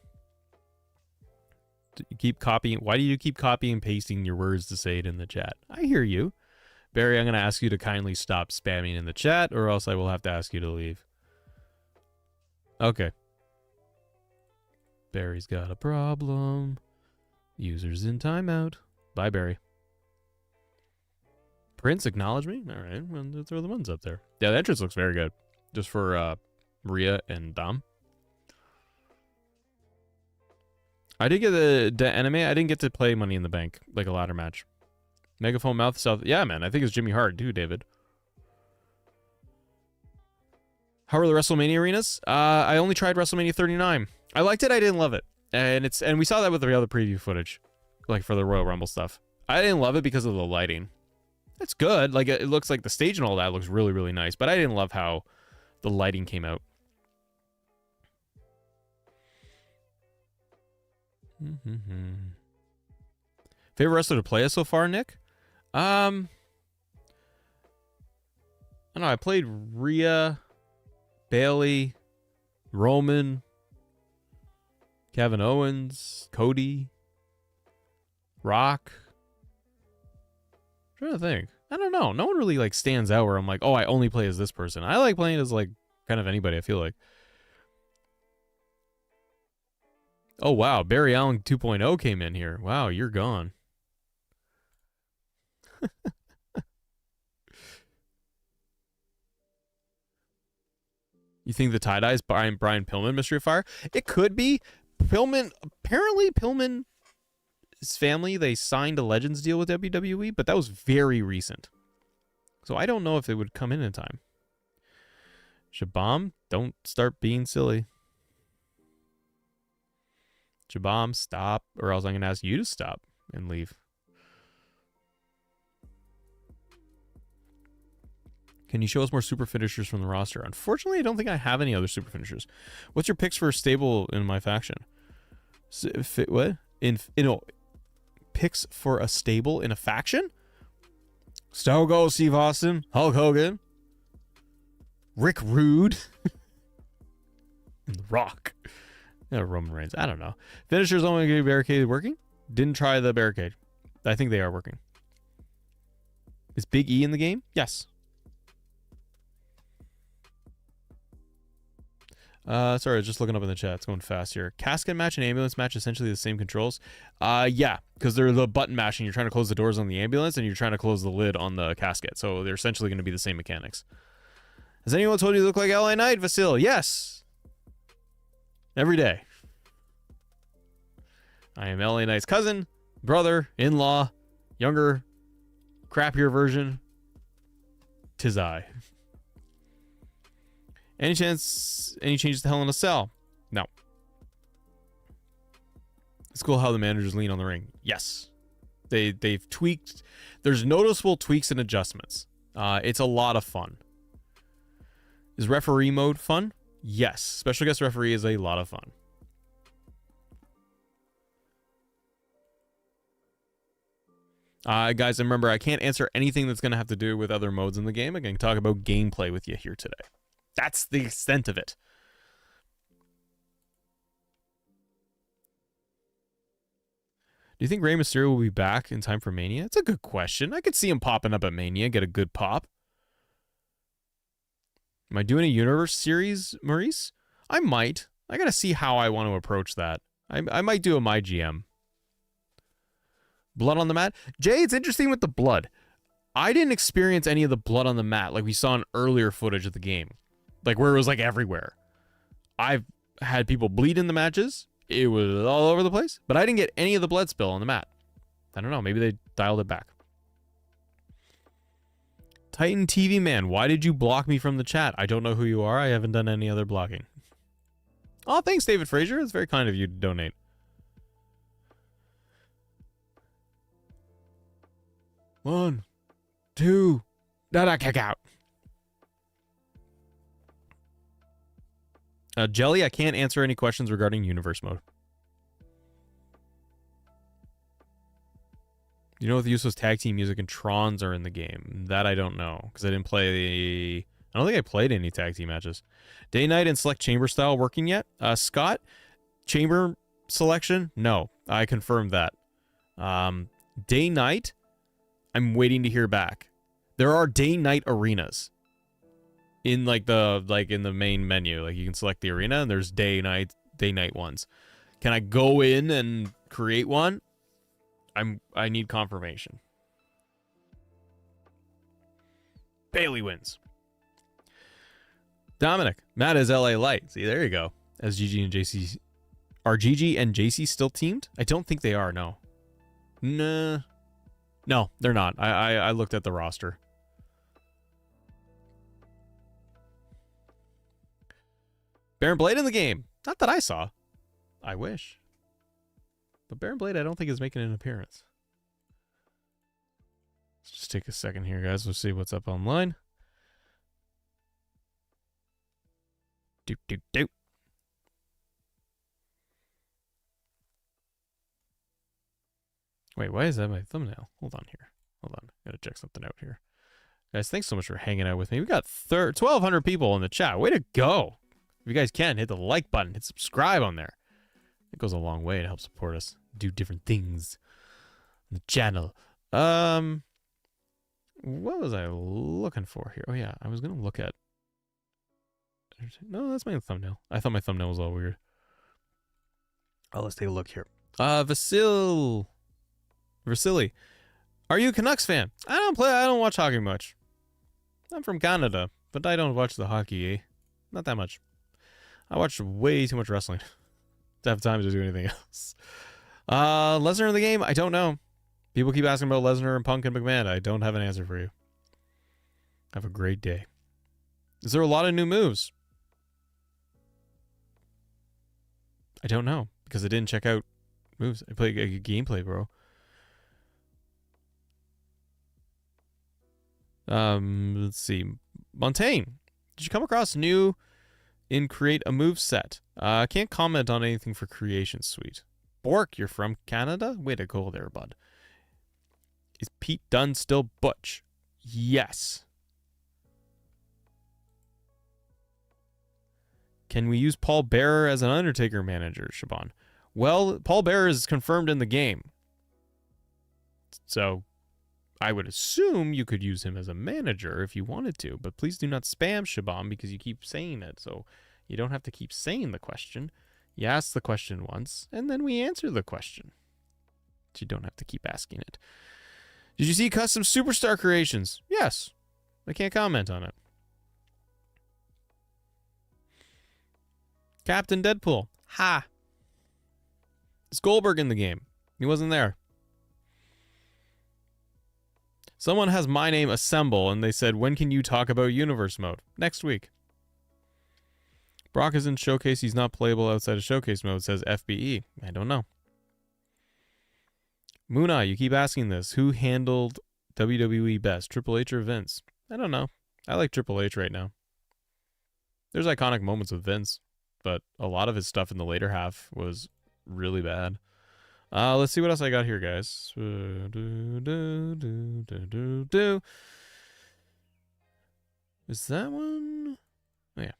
You keep copying. Why do you keep copying and pasting your words to say it in the chat? I hear you. Barry, I'm going to ask you to kindly stop spamming in the chat, or else I will have to ask you to leave. Okay. Barry's got a problem. Users in timeout. Bye, Barry. Prince, acknowledge me? All right, well, throw the ones up there. Yeah, the entrance looks very good. Just for Maria and Dom. I did get the anime. I didn't get to play Money in the Bank, like a ladder match. Megaphone Mouth South. Yeah, man, I think it's Jimmy Hart too, David. How are the WrestleMania arenas? I only tried WrestleMania 39. I liked it. I didn't love it. And we saw that with the other preview footage, like for the Royal Rumble stuff. I didn't love it because of the lighting. It's good. Like it looks like the stage and all that looks really, really nice. But I didn't love how the lighting came out. Favorite wrestler to play as so far, Nick? I don't know. I played Rhea, Bailey, Roman, Kevin Owens, Cody, Rock. I'm trying to think. I don't know. No one really like stands out where I'm like, oh, I only play as this person. I like playing as like kind of anybody, I feel like. Oh, wow. Barry Allen 2.0 came in here. Wow, you're gone. You think the tie-dye is Brian Pillman, Mystery of Fire? It could be. Pillman, apparently Pillman's family, they signed a Legends deal with WWE, but that was very recent. So I don't know if it would come in time. Shabam, don't start being silly. Shabam, stop, or else I'm going to ask you to stop and leave. Can you show us more super finishers from the roster? Unfortunately, I don't think I have any other super finishers. What's your picks for a stable in my faction? What? Picks for a stable in a faction? Stone Cold Steve Austin, Hulk Hogan, Rick Rude, and The Rock. Yeah, Roman Reigns. I don't know. Finishers only get barricade working? Didn't try the barricade. I think they are working. Is Big E in the game? Yes. Sorry, I was just looking up in the chat. It's going fast here. Casket match and ambulance match, essentially the same controls. Yeah, because they're the button mashing. You're trying to close the doors on the ambulance, and you're trying to close the lid on the casket. So they're essentially going to be the same mechanics. Has anyone told you to look like LA Knight, Vasil? Yes. Every day. I am LA Knight's cousin, brother, in-law, younger, crappier version. 'Tis I. Any changes to Hell in a Cell? No. It's cool how the managers lean on the ring. Yes. They've tweaked. There's noticeable tweaks and adjustments. It's a lot of fun. Is referee mode fun? Yes. Special guest referee is a lot of fun. Guys, remember, I can't answer anything that's going to have to do with other modes in the game. I can talk about gameplay with you here today. That's the extent of it. Do you think Rey Mysterio will be back in time for Mania? It's a good question. I could see him popping up at Mania, get a good pop. Am I doing a Universe series, Maurice? I might. I gotta see how I want to approach that. I might do a My GM. Blood on the mat? Jay, it's interesting with the blood. I didn't experience any of the blood on the mat like we saw in earlier footage of the game. Like where it was like everywhere. I've had people bleed in the matches. It was all over the place. But I didn't get any of the blood spill on the mat. I don't know. Maybe they dialed it back. Titan TV Man, why did you block me from the chat? I don't know who you are. I haven't done any other blocking. Oh, thanks, David Frazier. It's very kind of you to donate. One, two, kick out. Jelly, I can't answer any questions regarding universe mode. You know if the useless tag team music and Trons are in the game? That I don't know, because I didn't play... I don't think I played any tag team matches. Day, night, and select chamber style working yet? Scott, chamber selection? No, I confirmed that. Day night, I'm waiting to hear back. There are day night arenas in like in the main menu. Like you can select the arena and there's day night ones. Can I go in and create one? I need confirmation. Bailey wins. Dominic, Matt is LA Light. See, there you go. As GG and JC. Are GG and JC still teamed? I don't think they are, no. Nah. No, they're not. I looked at the roster. Baron Blade in the game. Not that I saw. I wish. But Baron Blade I don't think is making an appearance. Let's just take a second here, guys. Let's see what's up online. Doop, doop, doop. Wait, why is that my thumbnail? Hold on here. Hold on. Gotta check something out here. Guys, thanks so much for hanging out with me. We got 1,200 people in the chat. Way to go. If you guys can, hit the like button. Hit subscribe on there. It goes a long way to help support us. Do different things on the channel. What was I looking for here? Oh, yeah. I was going to look at... No, that's my thumbnail. I thought my thumbnail was all weird. Oh, let's take a look here. Vasily, are you a Canucks fan? I don't watch hockey much. I'm from Canada, but I don't watch the hockey, eh? Not that much. I watch way too much wrestling to have time to do anything else. Lesnar in the game? I don't know. People keep asking about Lesnar and Punk and McMahon. I don't have an answer for you. Have a great day. Is there a lot of new moves? I don't know, because I didn't check out moves. I played a gameplay, bro. Let's see. Montaigne, did you come across new in create a move set? I can't comment on anything for creation suite. Bork, you're from Canada? Way to go there, bud. Is Pete Dunne still Butch? Yes. Can we use Paul Bearer as an Undertaker manager, Shaban? Well, Paul Bearer is confirmed in the game. So I would assume you could use him as a manager if you wanted to, but please do not spam Shaban because you keep saying it. So you don't have to keep saying the question. You ask the question once, and then we answer the question. So you don't have to keep asking it. Did you see custom superstar creations? Yes. I can't comment on it. Captain Deadpool. Ha. Is Goldberg in the game? He wasn't there. Someone has my name Assemble, and they said, when can you talk about Universe Mode? Next week. Brock is in Showcase. He's not playable outside of Showcase Mode, says FBE. I don't know. Muna, you keep asking this. Who handled WWE best, Triple H or Vince? I don't know. I like Triple H right now. There's iconic moments with Vince, but a lot of his stuff in the later half was really bad. Let's see what else I got here, guys. Is that one? Oh, yeah.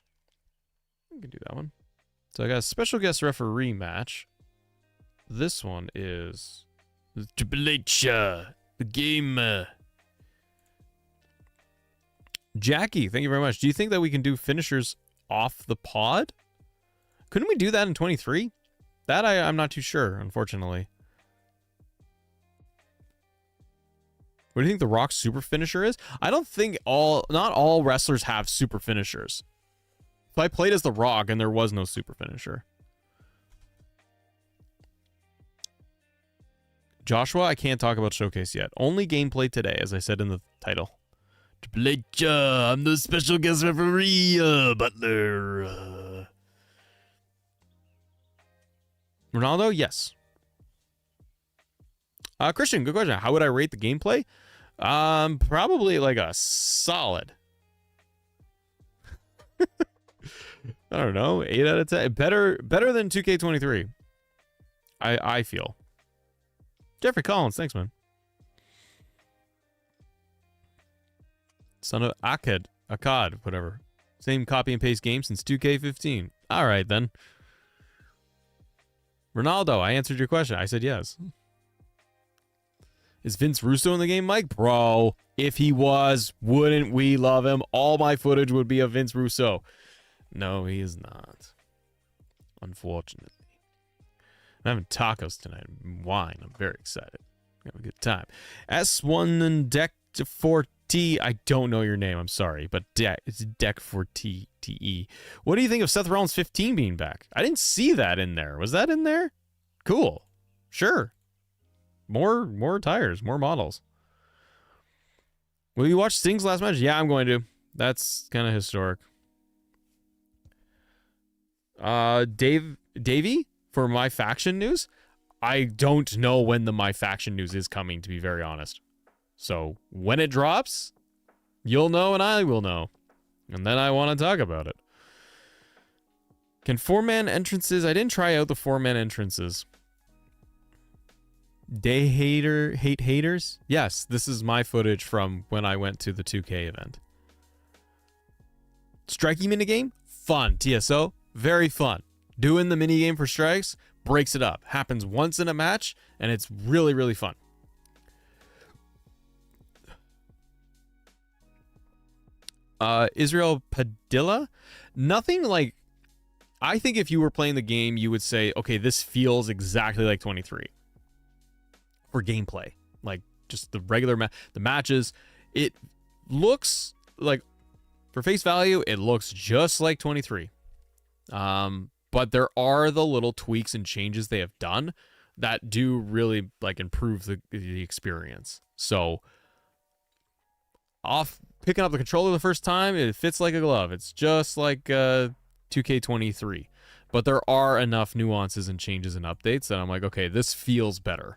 I can do that one. So I got a special guest referee match. This one is Triple H, the game. Jackie, thank you very much. Do you think that we can do finishers off the pod? Couldn't we do that in 23? That I'm not too sure, unfortunately. What do you think the Rock's super finisher is? I don't think not all wrestlers have super finishers. So I played as the Rock and there was no super finisher. Joshua, I can't talk about Showcase yet. Only gameplay today, as I said in the title. Triple H, I'm the special guest referee, Butler. Ronaldo, yes. Christian, good question. How would I rate the gameplay? Probably like a solid. I don't know, 8 out of 10. Better than 2K23. I feel. Jeffrey Collins, thanks, man. Son of Akkad, whatever. Same copy and paste game since 2K15. All right then. Ronaldo, I answered your question. I said yes. Is Vince Russo in the game, Mike? Bro, if he was, wouldn't we love him? All my footage would be of Vince Russo. No, he is not. Unfortunately. I'm having tacos tonight. Wine. I'm very excited. Have a good time. S1 and Deck 4T. I don't know your name. I'm sorry, but it's Deck 4T TE. What do you think of Seth Rollins 15 being back? I didn't see that in there. Was that in there? Cool. Sure. More tires, more models. Will you watch Sting's last match? Yeah, I'm going to. That's kind of historic. Davey for My Faction news. I don't know when the My Faction news is coming, to be very honest. So when it drops, you'll know and I will know. And then I want to talk about it. Can 4-man entrances? I didn't try out the 4-man entrances. Hate haters? Yes, this is my footage from when I went to the 2K event. Striking minigame? Fun. TSO? Very fun. Doing the minigame for strikes breaks it up. Happens once in a match, and it's really, really fun. Israel Padilla? Nothing like... I think if you were playing the game, you would say, okay, this feels exactly like 23. For gameplay. Like, just the regular the matches. It looks like, for face value, it looks just like 23. But there are the little tweaks and changes they have done that do really, like, improve the experience. So, picking up the controller the first time, it fits like a glove. It's just like 2K23. But there are enough nuances and changes and updates that I'm like, okay, this feels better.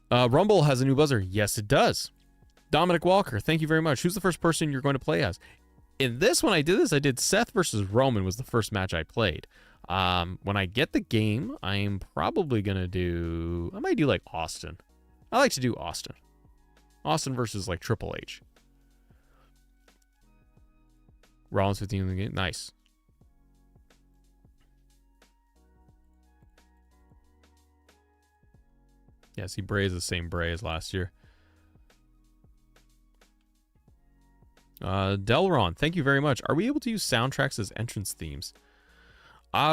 Rumble has a new buzzer. Yes, it does. Dominic Walker, thank you very much. Who's the first person you're going to play as? In this one, I did Seth versus Roman was the first match I played. When I get the game, I'm probably going to do... I might do, like, Austin. I like to do Austin. Austin versus, like, Triple H. Rollins 15 in the game. Nice. Yes, he brays the same bray as last year. Delron, thank you very much. Are we able to use soundtracks as entrance themes?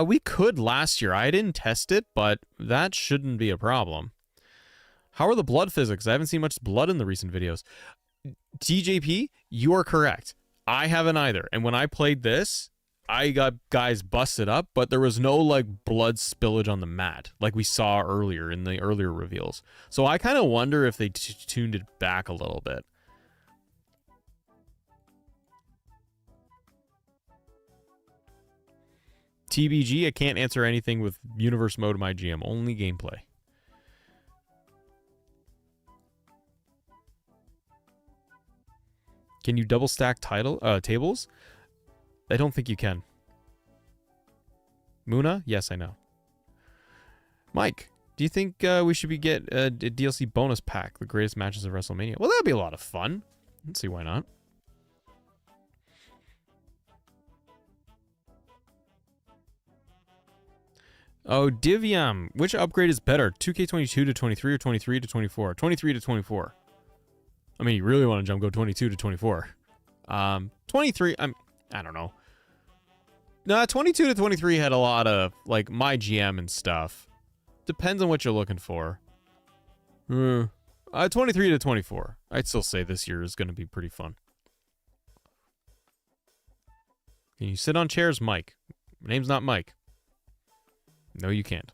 We could last year. I didn't test it, but that shouldn't be a problem. How are the blood physics? I haven't seen much blood in the recent videos. TJP, you are correct. I haven't either. And when I played this, I got guys busted up, but there was no, like, blood spillage on the mat like we saw earlier in the earlier reveals. So I kind of wonder if they tuned it back a little bit. TBG, I can't answer anything with universe mode of my GM. Only gameplay. Can you double stack tables? I don't think you can. Muna? Yes, I know. Mike, do you think we should get a DLC bonus pack, the greatest matches of WrestleMania? Well, that'd be a lot of fun. Let's see why not. Oh, Divyam. Which upgrade is better? 2K22 to 23 or 23 to 24? 23 to 24. I mean, you really want to go 22 to 24. 23, I don't know. No, 22 to 23 had a lot of, like, my GM and stuff. Depends on what you're looking for. 23 to 24. I'd still say this year is going to be pretty fun. Can you sit on chairs, Mike? My name's not Mike. No, you can't.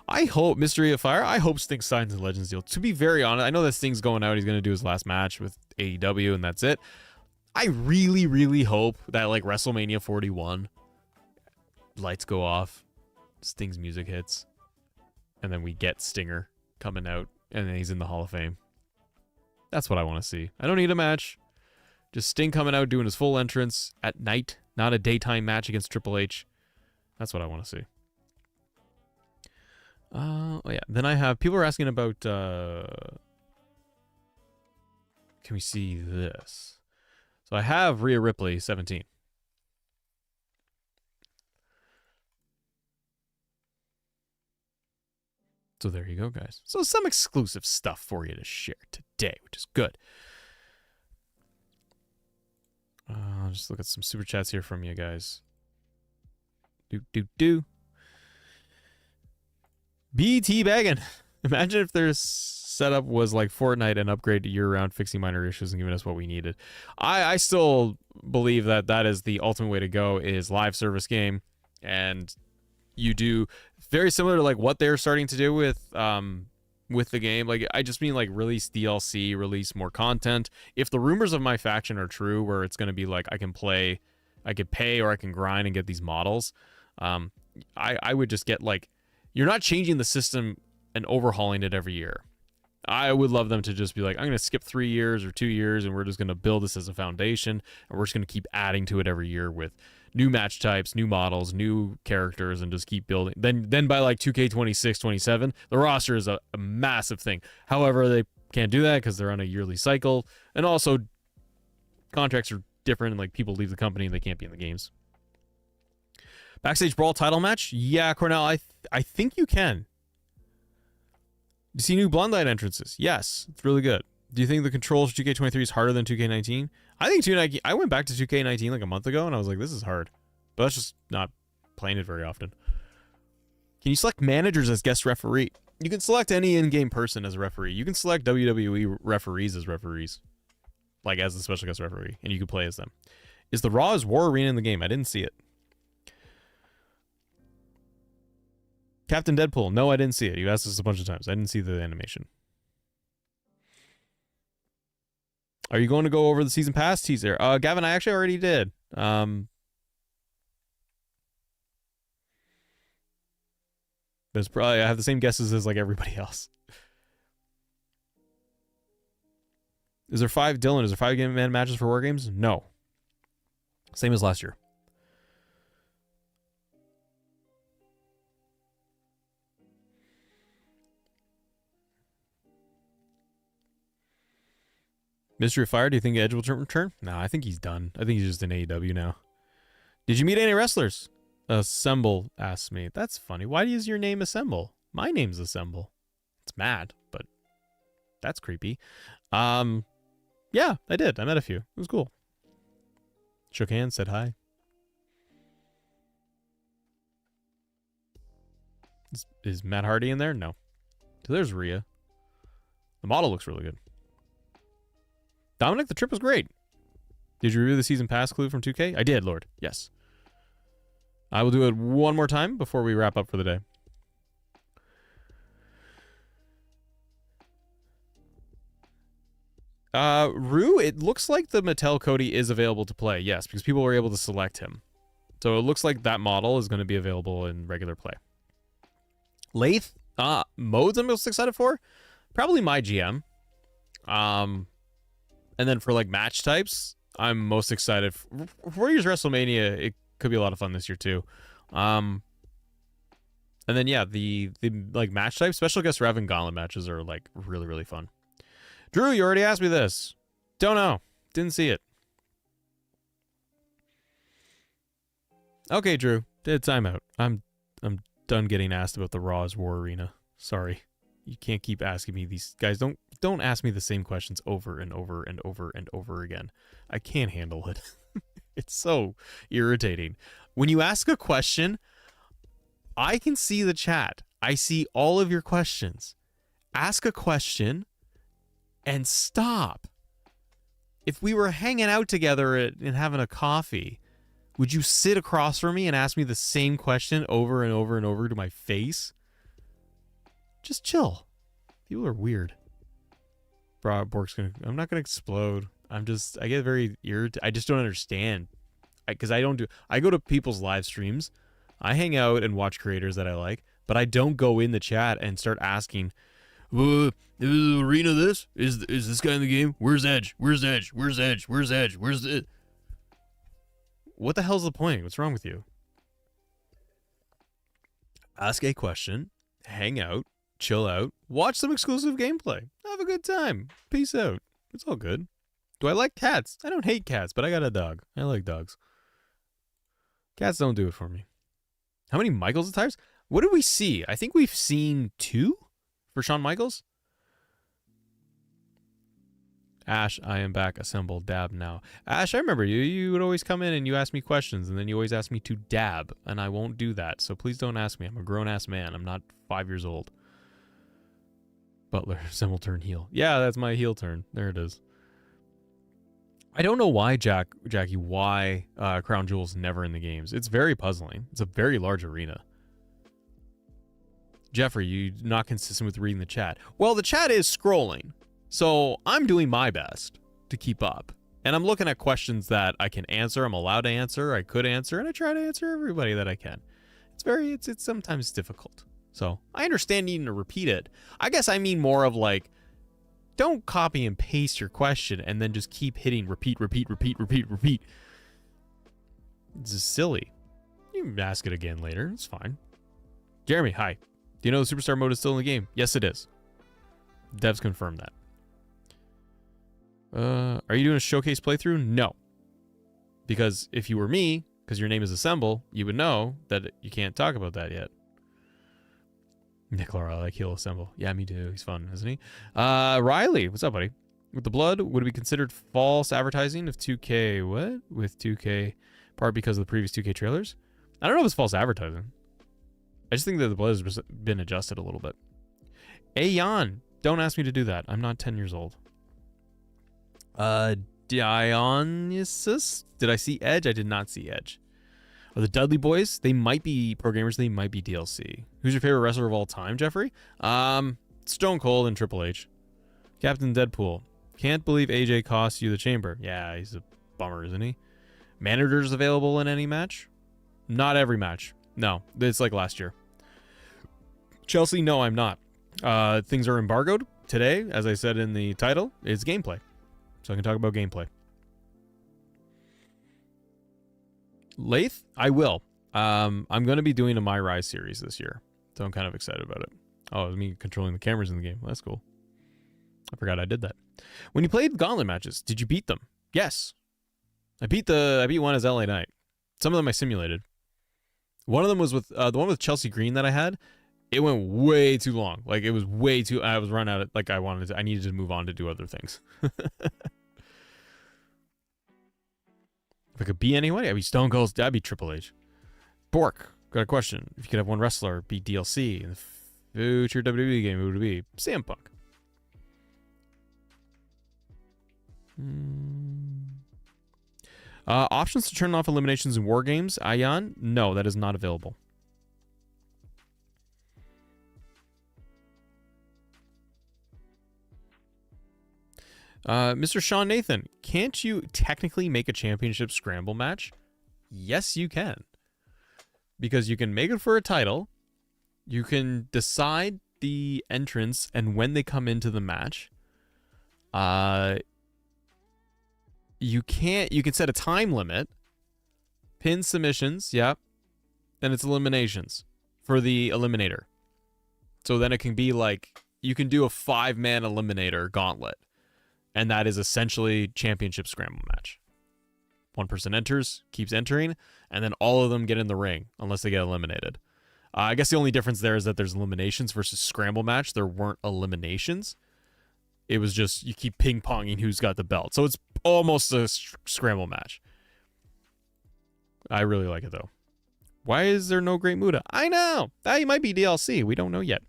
I hope, Mystery of Fire, I hope Sting signs a Legends deal. To be very honest, I know that Sting's going out. He's going to do his last match with AEW, and that's it. I really, really hope that, like, WrestleMania 41, lights go off, Sting's music hits, and then we get Stinger coming out, and then he's in the Hall of Fame. That's what I want to see. I don't need a match. Just Sting coming out, doing his full entrance at night, not a daytime match against Triple H. That's what I want to see. Oh yeah. Then I have people are asking about. Can we see this? So I have Rhea Ripley 17. So there you go, guys. So some exclusive stuff for you to share today, which is good. I'll just look at some super chats here from you guys. BT bagging. Imagine if their setup was like Fortnite and upgrade year-round, fixing minor issues and giving us what we needed. I still believe that that is the ultimate way to go, is live service game. And you do very similar to like what they're starting to do with the game. Like, I just mean like release DLC, release more content. If the rumors of my faction are true, where it's going to be like I could pay or I can grind and get these models, I would just get like, you're not changing the system and overhauling it every year. I would love them to just be like, I'm going to skip 3 years or 2 years, and we're just going to build this as a foundation, and we're just going to keep adding to it every year with new match types, new models, new characters, and just keep building. Then by like 2K26, 27, the roster is a massive thing. However, they can't do that because they're on a yearly cycle, and also contracts are different, and like people leave the company and they can't be in the games. Backstage Brawl title match? Yeah, Cornell, I think you can. You see new Blondite entrances? Yes, it's really good. Do you think the controls for 2K23 is harder than 2K19? I think 2K19. I went back to 2K19 like a month ago, and I was like, this is hard. But that's just not playing it very often. Can you select managers as guest referee? You can select any in-game person as a referee. You can select WWE referees as referees, like as the special guest referee, and you can play as them. Is the Raw's War Arena in the game? I didn't see it. Captain Deadpool. No, I didn't see it. You asked us a bunch of times. I didn't see the animation. Are you going to go over the season pass teaser? Gavin, I actually already did. There's probably, I have the same guesses as like everybody else. Is there 5 game-man matches for War Games? No. Same as last year. Mystery of Fire, do you think Edge will return? No, I think he's done. I think he's just in AEW now. Did you meet any wrestlers? Assemble asks me. That's funny. Why is your name Assemble? My name's Assemble. It's mad, but that's creepy. Yeah, I did. I met a few. It was cool. Shook hands, said hi. Is Matt Hardy in there? No. So there's Rhea. The model looks really good. Dominic, the trip was great. Did you review the season pass clue from 2K? I did, Lord. Yes. I will do it one more time before we wrap up for the day. Rue, it looks like the Mattel Cody is available to play. Yes, because people were able to select him. So it looks like that model is going to be available in regular play. Lath, modes I'm most excited for? Probably my GM. And then for like match types, I'm most excited for 4 years WrestleMania. It could be a lot of fun this year too. And then yeah, the like match type, special guest Rev and Gauntlet matches are like really, really fun. Drew, you already asked me this. Don't know. Didn't see it. Okay, Drew. Timeout. I'm done getting asked about the Raw's War Arena. Sorry. You can't keep asking me these guys. Don't ask me the same questions over and over and over and over again. I can't handle it. It's so irritating. When you ask a question, I can see the chat. I see all of your questions. Ask a question and stop. If we were hanging out together and having a coffee, would you sit across from me and ask me the same question over and over and over to my face? Just chill. People are weird. I'm not gonna explode. I get very irritated. I just don't understand. Because I go to people's live streams. I hang out and watch creators that I like, but I don't go in the chat and start asking, is Arena this? Is this guy in the game? Where's Edge? Where's Edge? Where's Edge? Where's Edge? Where's it? What the hell's the point? What's wrong with you? Ask a question, hang out, chill out, watch some exclusive gameplay, have a good time, peace out. It's all good. Do I like cats? I don't hate cats, but I got a dog. I like dogs. Cats don't do it for me. How many Michaels attires? What did we see? I think we've seen 2 for Shawn Michaels. Ash, I am back. Assemble, dab now. Ash, I remember you. You would always come in and you ask me questions, and then you always ask me to dab, and I won't do that. So please don't ask me. I'm a grown-ass man. I'm not 5 years old. Butler, assemble, turn heel. Yeah, that's my heel turn. There it is. I don't know why, Jackie, why Crown Jewel's never in the games. It's very puzzling. It's a very large arena. Jeffrey, you're not consistent with reading the chat. Well, the chat is scrolling. So I'm doing my best to keep up. And I'm looking at questions that I can answer, I'm allowed to answer, I could answer, and I try to answer everybody that I can. It's sometimes difficult. So I understand needing to repeat it. I guess I mean more of like, don't copy and paste your question and then just keep hitting repeat. It's just silly. You can ask it again later. It's fine. Jeremy, hi. Do you know the Superstar mode is still in the game? Yes, it is. Devs confirmed that. Are you doing a showcase playthrough? No. Because if you were me, because your name is Assemble, you would know that you can't talk about that yet. Nick Laura, I like he'll assemble. Yeah, me too. He's fun, isn't he? Riley, what's up, buddy? With the blood, would it be considered false advertising if 2K, what? With 2K, part because of the previous 2K trailers? I don't know if it's false advertising. I just think that the blood has been adjusted a little bit. Ayan, don't ask me to do that. I'm not 10 years old. Dionysus, did I see Edge? I did not see Edge. Are the Dudley Boys? They might be programmers. They might be DLC. Who's your favorite wrestler of all time, Jeffrey? Stone Cold and Triple H. Captain Deadpool. Can't believe AJ cost you the chamber. Yeah, he's a bummer, isn't he? Managers available in any match? Not every match. No, it's like last year. Chelsea, no, I'm not. Things are embargoed. Today, as I said in the title, is gameplay. So I can talk about gameplay. Lath, I will. I'm going to be doing a My Rise series this year, so I'm kind of excited about it. Oh, it was me controlling the cameras in the game. Well, that's cool. I forgot I did that. When you played Gauntlet matches, did you beat them? Yes. I beat one as LA Knight. Some of them I simulated. One of them was with the one with Chelsea Green that I had. It went way too long. Like it was way too. I was run out of like I needed to move on to do other things. If I could be anybody, I'd be Stone Cold. I'd be Triple H. Bork, got a question. If you could have one wrestler be DLC in the future WWE game, who would it be? CM Punk. Options to turn off eliminations in War Games. Ayan? No, that is not available. Mr. Sean Nathan, can't you technically make a championship scramble match? Yes, you can. Because you can make it for a title. You can decide the entrance and when they come into the match. You can set a time limit. Pin submissions, yep. Then it's eliminations for the eliminator. So then it can be like, you can do a 5-man eliminator gauntlet. And that is essentially championship scramble match. One person enters, keeps entering, and then all of them get in the ring unless they get eliminated. I guess the only difference there is that there's eliminations versus scramble match. There weren't eliminations. It was just you keep ping-ponging who's got the belt. So it's almost a scramble match. I really like it, though. Why is there no Great Muta? I know! That might be DLC. We don't know yet.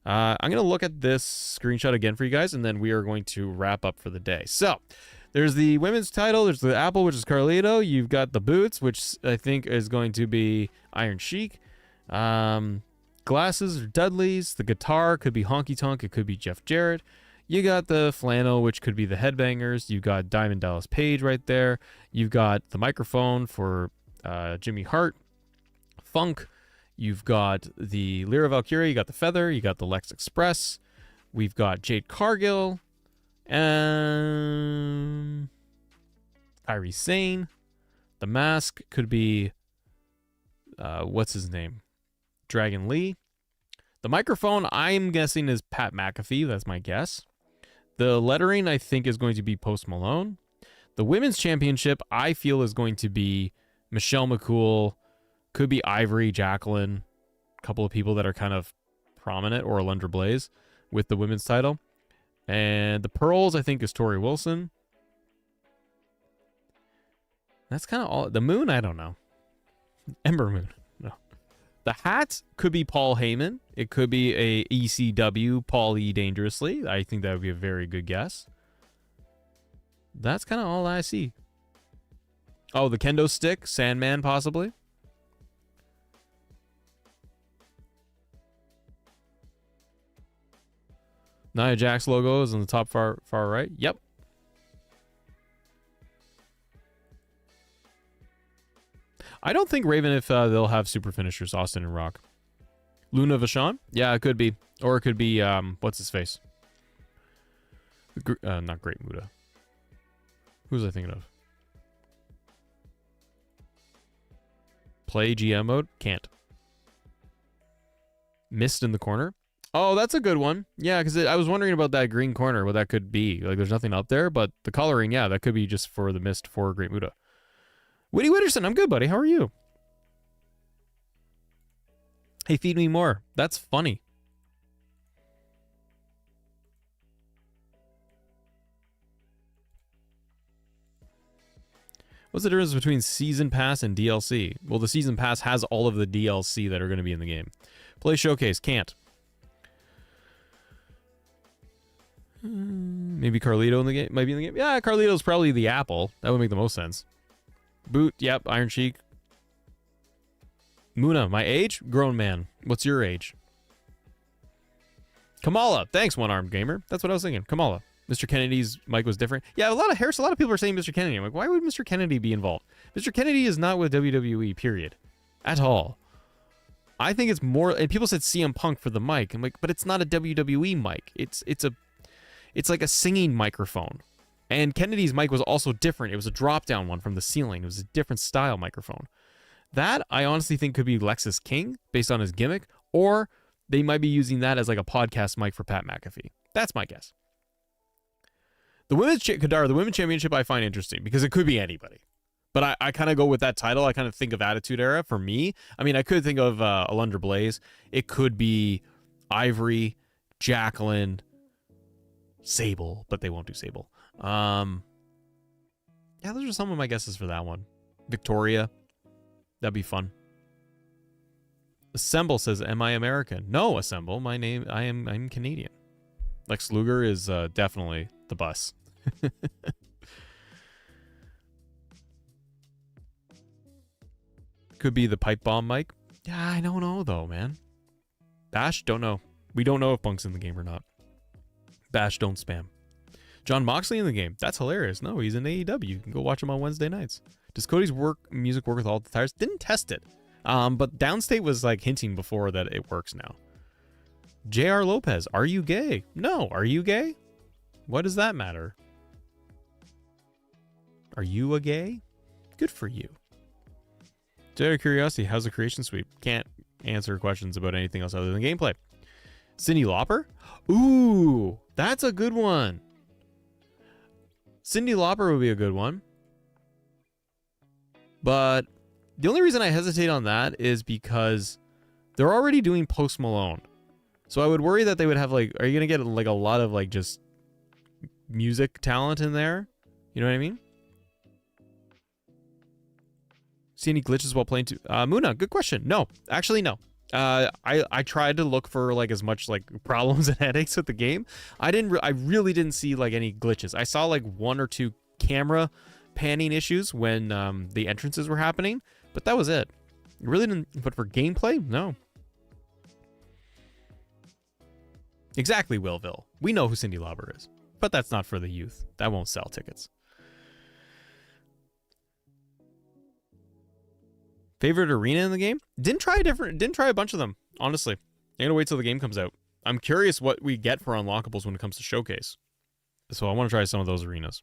I'm going to look at this screenshot again for you guys, and then we are going to wrap up for the day. So, there's the women's title. There's the Apple, which is Carlito. You've got the boots, which I think is going to be Iron Sheik. Glasses are Dudley's. The guitar could be Honky Tonk. It could be Jeff Jarrett. You got the flannel, which could be the Headbangers. You got Diamond Dallas Page right there. You've got the microphone for Jimmy Hart. Funk. You've got the Lyra Valkyria, you got the Feather, you got the Lex Express. We've got Jade Cargill. And Kairi Sane. The mask could be, what's his name? Dragon Lee. The microphone, I'm guessing, is Pat McAfee. That's my guess. The lettering, I think, is going to be Post Malone. The women's championship, I feel, is going to be Michelle McCool, could be Ivory, Jacqueline, a couple of people that are kind of prominent, or Alundra Blaze with the women's title. And the pearls, I think, is Tori Wilson. That's kind of all. The moon, I don't know. Ember Moon. No. The hat could be Paul Heyman. It could be a ECW Paul E. Dangerously. I think that would be a very good guess. That's kind of all I see. Oh, the kendo stick, Sandman, possibly. Nia Jax logo is on the top far right. Yep. I don't think Raven, if they'll have super finishers, Austin and Rock. Luna Vachon? Yeah, it could be. Or it could be, what's his face? Not Great Muta. Who was I thinking of? Play GM mode? Can't. Mist in the corner? Oh, that's a good one. Yeah, because I was wondering about that green corner, what that could be. Like, there's nothing up there, but the coloring, yeah, that could be just for the Mist for Great Muta. Woody Witterson, I'm good, buddy. How are you? Hey, feed me more. That's funny. What's the difference between Season Pass and DLC? Well, the Season Pass has all of the DLC that are going to be in the game. Play Showcase. Can't. Maybe Carlito in the game. Might be in the game. Yeah, Carlito's probably the apple. That would make the most sense. Boot. Yep. Iron Sheik. Muna. My age? Grown man. What's your age? Kamala. Thanks, one-armed gamer. That's what I was thinking. Kamala. Mr. Kennedy's mic was different. Yeah, a lot of people are saying Mr. Kennedy. I'm like, why would Mr. Kennedy be involved? Mr. Kennedy is not with WWE, period. At all. I think it's more, and people said CM Punk for the mic. I'm like, but it's not a WWE mic. It's like a singing microphone. And Kennedy's mic was also different. It was a drop-down one from the ceiling. It was a different style microphone. That, I honestly think, could be Lexus King, based on his gimmick, or they might be using that as like a podcast mic for Pat McAfee. That's my guess. The women's Kadar, the women's championship, I find interesting because it could be anybody. But I kind of go with that title. I kind of think of Attitude Era for me. I mean, I could think of Alundra Blaze. It could be Ivory, Jacqueline, Sable, but they won't do Sable. Yeah, those are some of my guesses for that one. Victoria. That'd be fun. Assemble says, am I American? No, Assemble. I'm Canadian. Lex Luger is definitely the bus. Could be the pipe bomb mic. Yeah, I don't know though, man. Bash, don't know. We don't know if Punk's in the game or not. Bash, don't spam. John Moxley in the game. That's hilarious. No, he's in AEW. You can go watch him on Wednesday nights. Does Cody's music work with all the tires? Didn't test it. But Downstate was like hinting before that it works now. J.R. Lopez, are you gay? No, are you gay? What does that matter? Are you a gay? Good for you. Out of curiosity, how's the creation sweep? Can't answer questions about anything else other than gameplay. Cyndi Lauper? Ooh, that's a good one. Cyndi Lauper would be a good one. But the only reason I hesitate on that is because they're already doing Post Malone. So I would worry that they would have like, are you going to get like a lot of like just music talent in there? You know what I mean? See any glitches while playing Muna, good question. No, actually no. I tried to look for like as much like problems and headaches with the game. I really didn't see like any glitches. I saw like one or two camera panning issues when the entrances were happening, but that was it. Really didn't. But for gameplay, no. Exactly, Willville. We know who Cyndi Lauper is, but that's not for the youth. That won't sell tickets. Favorite arena in the game? Didn't try a bunch of them, honestly. I'm gonna wait till the game comes out. I'm curious what we get for unlockables when it comes to Showcase. So I want to try some of those arenas.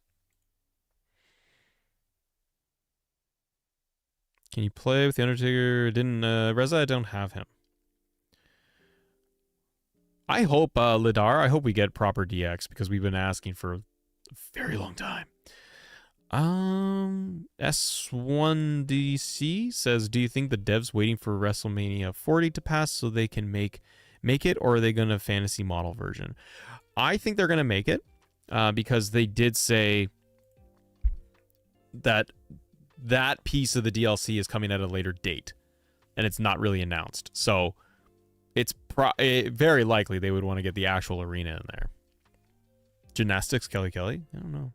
Can you play with The Undertaker? Reza, I don't have him. I hope, Lidar, I hope we get proper DX because we've been asking for a very long time. S1DC says, do you think the devs waiting for WrestleMania 40 to pass so they can make it, or are they going to fantasy model version? I think they're going to make it because they did say that piece of the DLC is coming at a later date, and it's not really announced. So it's very likely they would want to get the actual arena in there. Gymnastics, Kelly. I don't know.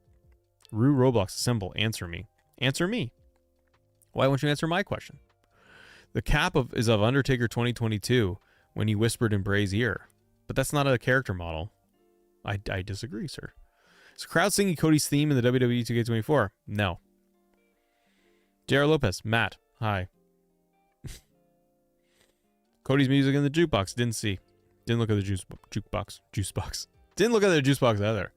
Rue Roblox symbol. Answer me. Answer me. Why won't you answer my question? The cap is of Undertaker 2022 when he whispered in Bray's ear. But that's not a character model. I disagree, sir. Is the crowd singing Cody's theme in the WWE 2K24? No. JR Lopez. Matt. Hi. Cody's music in the jukebox. Didn't see. Didn't look at the jukebox. Juicebox. Didn't look at the juicebox either.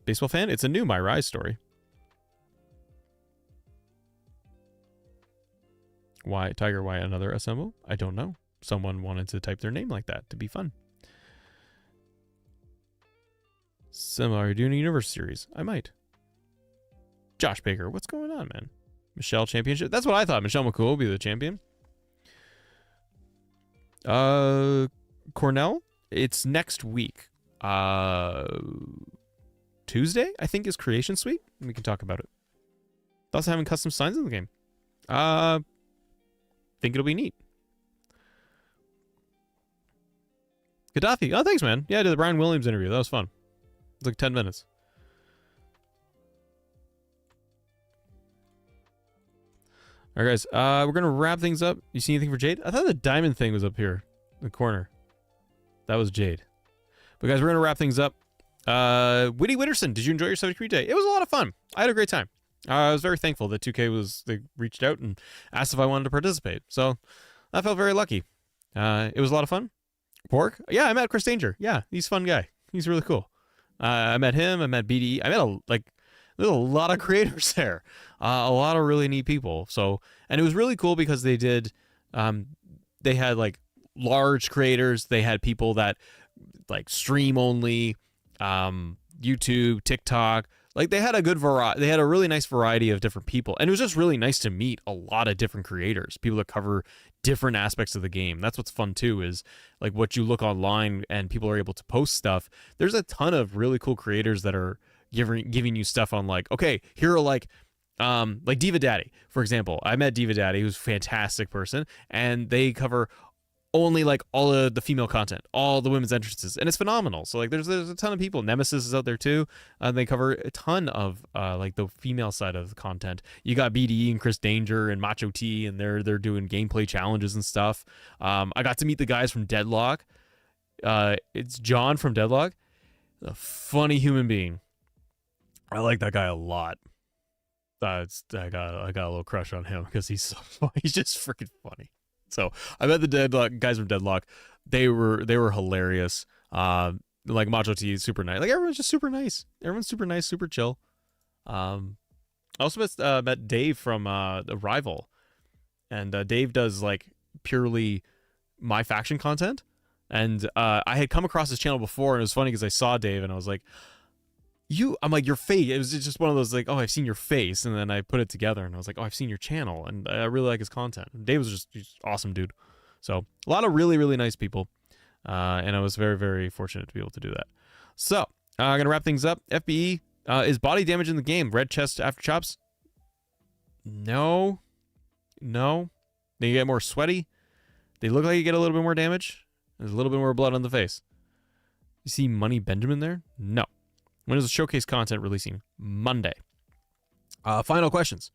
Baseball fan? It's a new My Rise story. Why, Tiger, why another assemble? I don't know. Someone wanted to type their name like that to be fun. Are you doing a universe series? I might. Josh Baker, what's going on, man? Michelle Championship? That's what I thought. Michelle McCool will be the champion. Cornell? It's next week. Tuesday, I think, is Creation Suite. We can talk about it. Also having custom signs in the game. Think it'll be neat. Gaddafi. Oh, thanks, man. Yeah, I did the Brian Williams interview. That was fun. It's like 10 minutes. All right, guys. We're going to wrap things up. You see anything for Jade? I thought the diamond thing was up here in the corner. That was Jade. But, guys, we're going to wrap things up. Whitty Witterson, did you enjoy your 73 day? It was a lot of fun. I had a great time. I was very thankful that 2K they reached out and asked if I wanted to participate. So I felt very lucky. It was a lot of fun. Pork? Yeah, I met Chris Danger. Yeah, he's a fun guy. He's really cool. I met him. I met BDE. I met there's a lot of creators there. A lot of really neat people. So, and it was really cool because they did, they had like large creators. They had people that like stream only, YouTube, TikTok. Like they had a good variety. They had a really nice variety of different people, and it was just really nice to meet a lot of different creators, people that cover different aspects of the game. That's what's fun too, is like what you look online and people are able to post stuff. There's a ton of really cool creators that are giving you stuff on like, okay, here are like Diva Daddy, for example. I met Diva Daddy, who's a fantastic person, and they cover only like all of the female content, all the women's entrances, and it's phenomenal. So like there's a ton of people. Nemesis is out there too. They cover a ton of like the female side of the content. You got BDE and Chris Danger and Macho T, and they're doing gameplay challenges and stuff. I got to meet the guys from Deadlock. It's John from Deadlock, a funny human being. I like that guy a lot. I got a little crush on him because he's so funny. He's just freaking funny. So I met the Deadlock guys from Deadlock. They were hilarious. Like Macho T is super nice. Like everyone's just super nice. Everyone's super nice, super chill. I also met Dave from the Rival, and Dave does like purely my faction content. And I had come across his channel before, and it was funny because I saw Dave and I was like, I'm like, your face. It was just one of those like, oh, I've seen your face, and then I put it together, and I was like, oh, I've seen your channel, and I really like his content. And Dave was just awesome, dude. So a lot of really, really nice people, and I was very, very fortunate to be able to do that. So I'm gonna wrap things up. FBE, is body damage in the game? Red chest after chops? No. They get more sweaty. They look like you get a little bit more damage. There's a little bit more blood on the face. You see Money Benjamin there? No. When is the showcase content releasing? Monday. Final questions.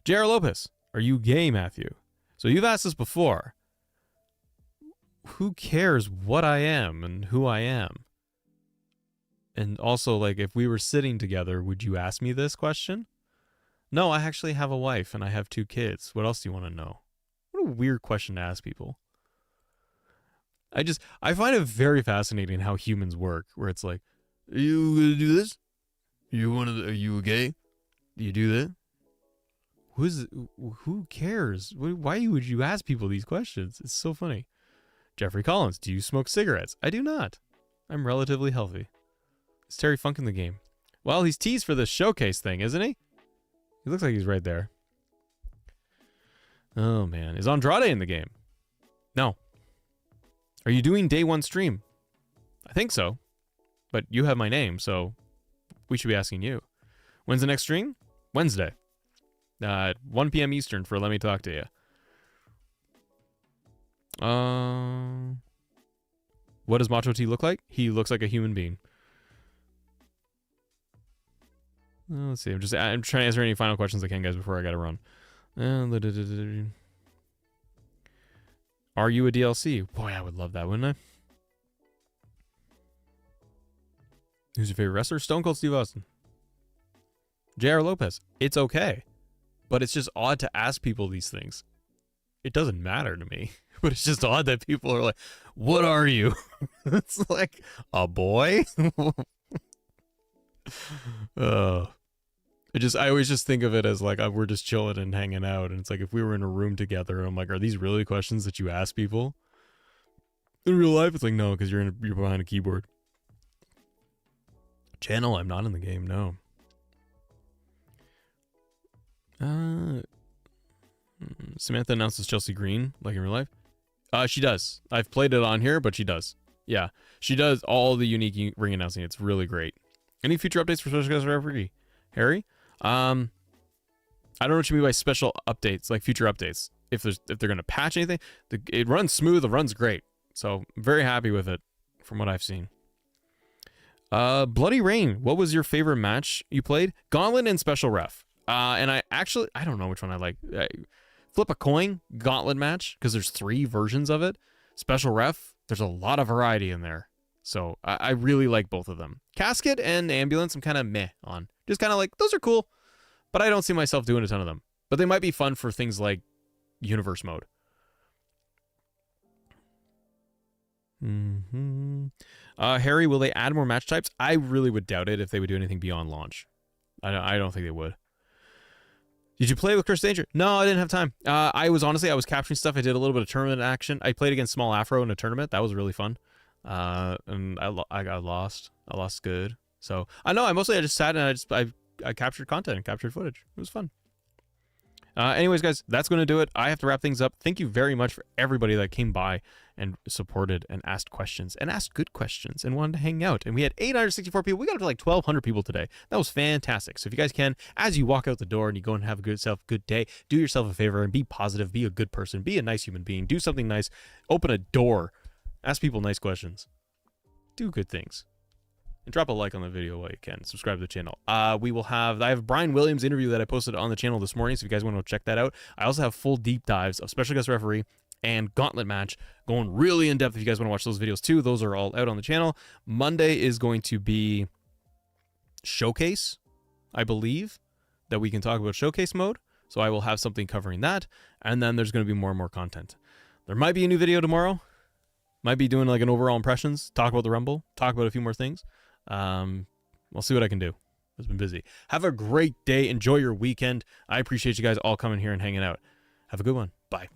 JR Lopez, are you gay, Matthew? So you've asked this before. Who cares what I am and who I am? And also, like, if we were sitting together, would you ask me this question? No, I actually have a wife and I have 2 kids. What else do you want to know? What a weird question to ask people. I find it very fascinating how humans work, where it's like, are you gonna do this? Are you gay? Do you do that? Who cares? Why would you ask people these questions? It's so funny. Jeffrey Collins, do you smoke cigarettes? I do not. I'm relatively healthy. Is Terry Funk in the game? Well, he's teased for the showcase thing, isn't he? He looks like he's right there. Oh, man. Is Andrade in the game? No. Are you doing day one stream? I think so. But you have my name, so we should be asking you. When's the next stream? Wednesday. 1 p.m. Eastern for Let Me Talk to You. What does Macho T look like? He looks like a human being. Let's see. I'm trying to answer any final questions I can, guys, before I gotta run. Are you a DLC? Boy, I would love that, wouldn't I? Who's your favorite wrestler? Stone Cold Steve Austin. J.R. Lopez. It's okay. But it's just odd to ask people these things. It doesn't matter to me. But it's just odd that people are like, what are you? It's like, a boy? I always just think of it as like, we're just chilling and hanging out. And it's like, if we were in a room together, I'm like, are these really questions that you ask people? In real life, it's like, no, because you're behind a keyboard. Channel, I'm not in the game, no. Samantha announces Chelsea Green, like in real life. She does. I've played it on here, but she does. Yeah, she does all the unique ring announcing. It's really great. Any future updates for special guest referee? Harry? I don't know what you mean by special updates, like future updates. If they're gonna patch anything, it runs smooth. It runs great. So I'm very happy with it, from what I've seen. Bloody Rain. What was your favorite match you played? Gauntlet and Special Ref. And I don't know which one I like. Flip a coin, Gauntlet match, because there's 3 versions of it. Special Ref, there's a lot of variety in there. So I really like both of them. Casket and Ambulance, I'm kind of meh on. Just kind of like, those are cool, but I don't see myself doing a ton of them. But they might be fun for things like Universe Mode. Harry, will they add more match types? I really would doubt it if they would do anything beyond launch. I don't think they would. Did you play with Chris Danger? No, I didn't have time. I was capturing stuff. I did a little bit of tournament action. I played against Small Afro in a tournament. That was really fun. And I got lost. I lost good. So I know. I just sat and I captured content and captured footage. It was fun. Anyways, guys, that's going to do it. I have to wrap things up. Thank you very much for everybody that came by and supported and asked questions and asked good questions and wanted to hang out. And we had 864 people. We got up to like 1,200 people today. That was fantastic. So if you guys can, as you walk out the door and you go and have a good day, do yourself a favor and be positive, be a good person, be a nice human being, do something nice, open a door, ask people nice questions, do good things. And drop a like on the video while you can. Subscribe to the channel. I have Brian Williams interview that I posted on the channel this morning, so if you guys want to check that out. I also have full deep dives of Special Guest Referee and Gauntlet match going really in depth. If you guys want to watch those videos too, those are all out on the channel. Monday is going to be Showcase, I believe, that we can talk about Showcase mode. So I will have something covering that, and then there's going to be more and more content. There might be a new video tomorrow. Might be doing like an overall impressions, talk about the Rumble, talk about a few more things. I'll see what I can do. I've been busy. Have a great day. Enjoy your weekend. I appreciate you guys all coming here and hanging out. Have a good one. Bye.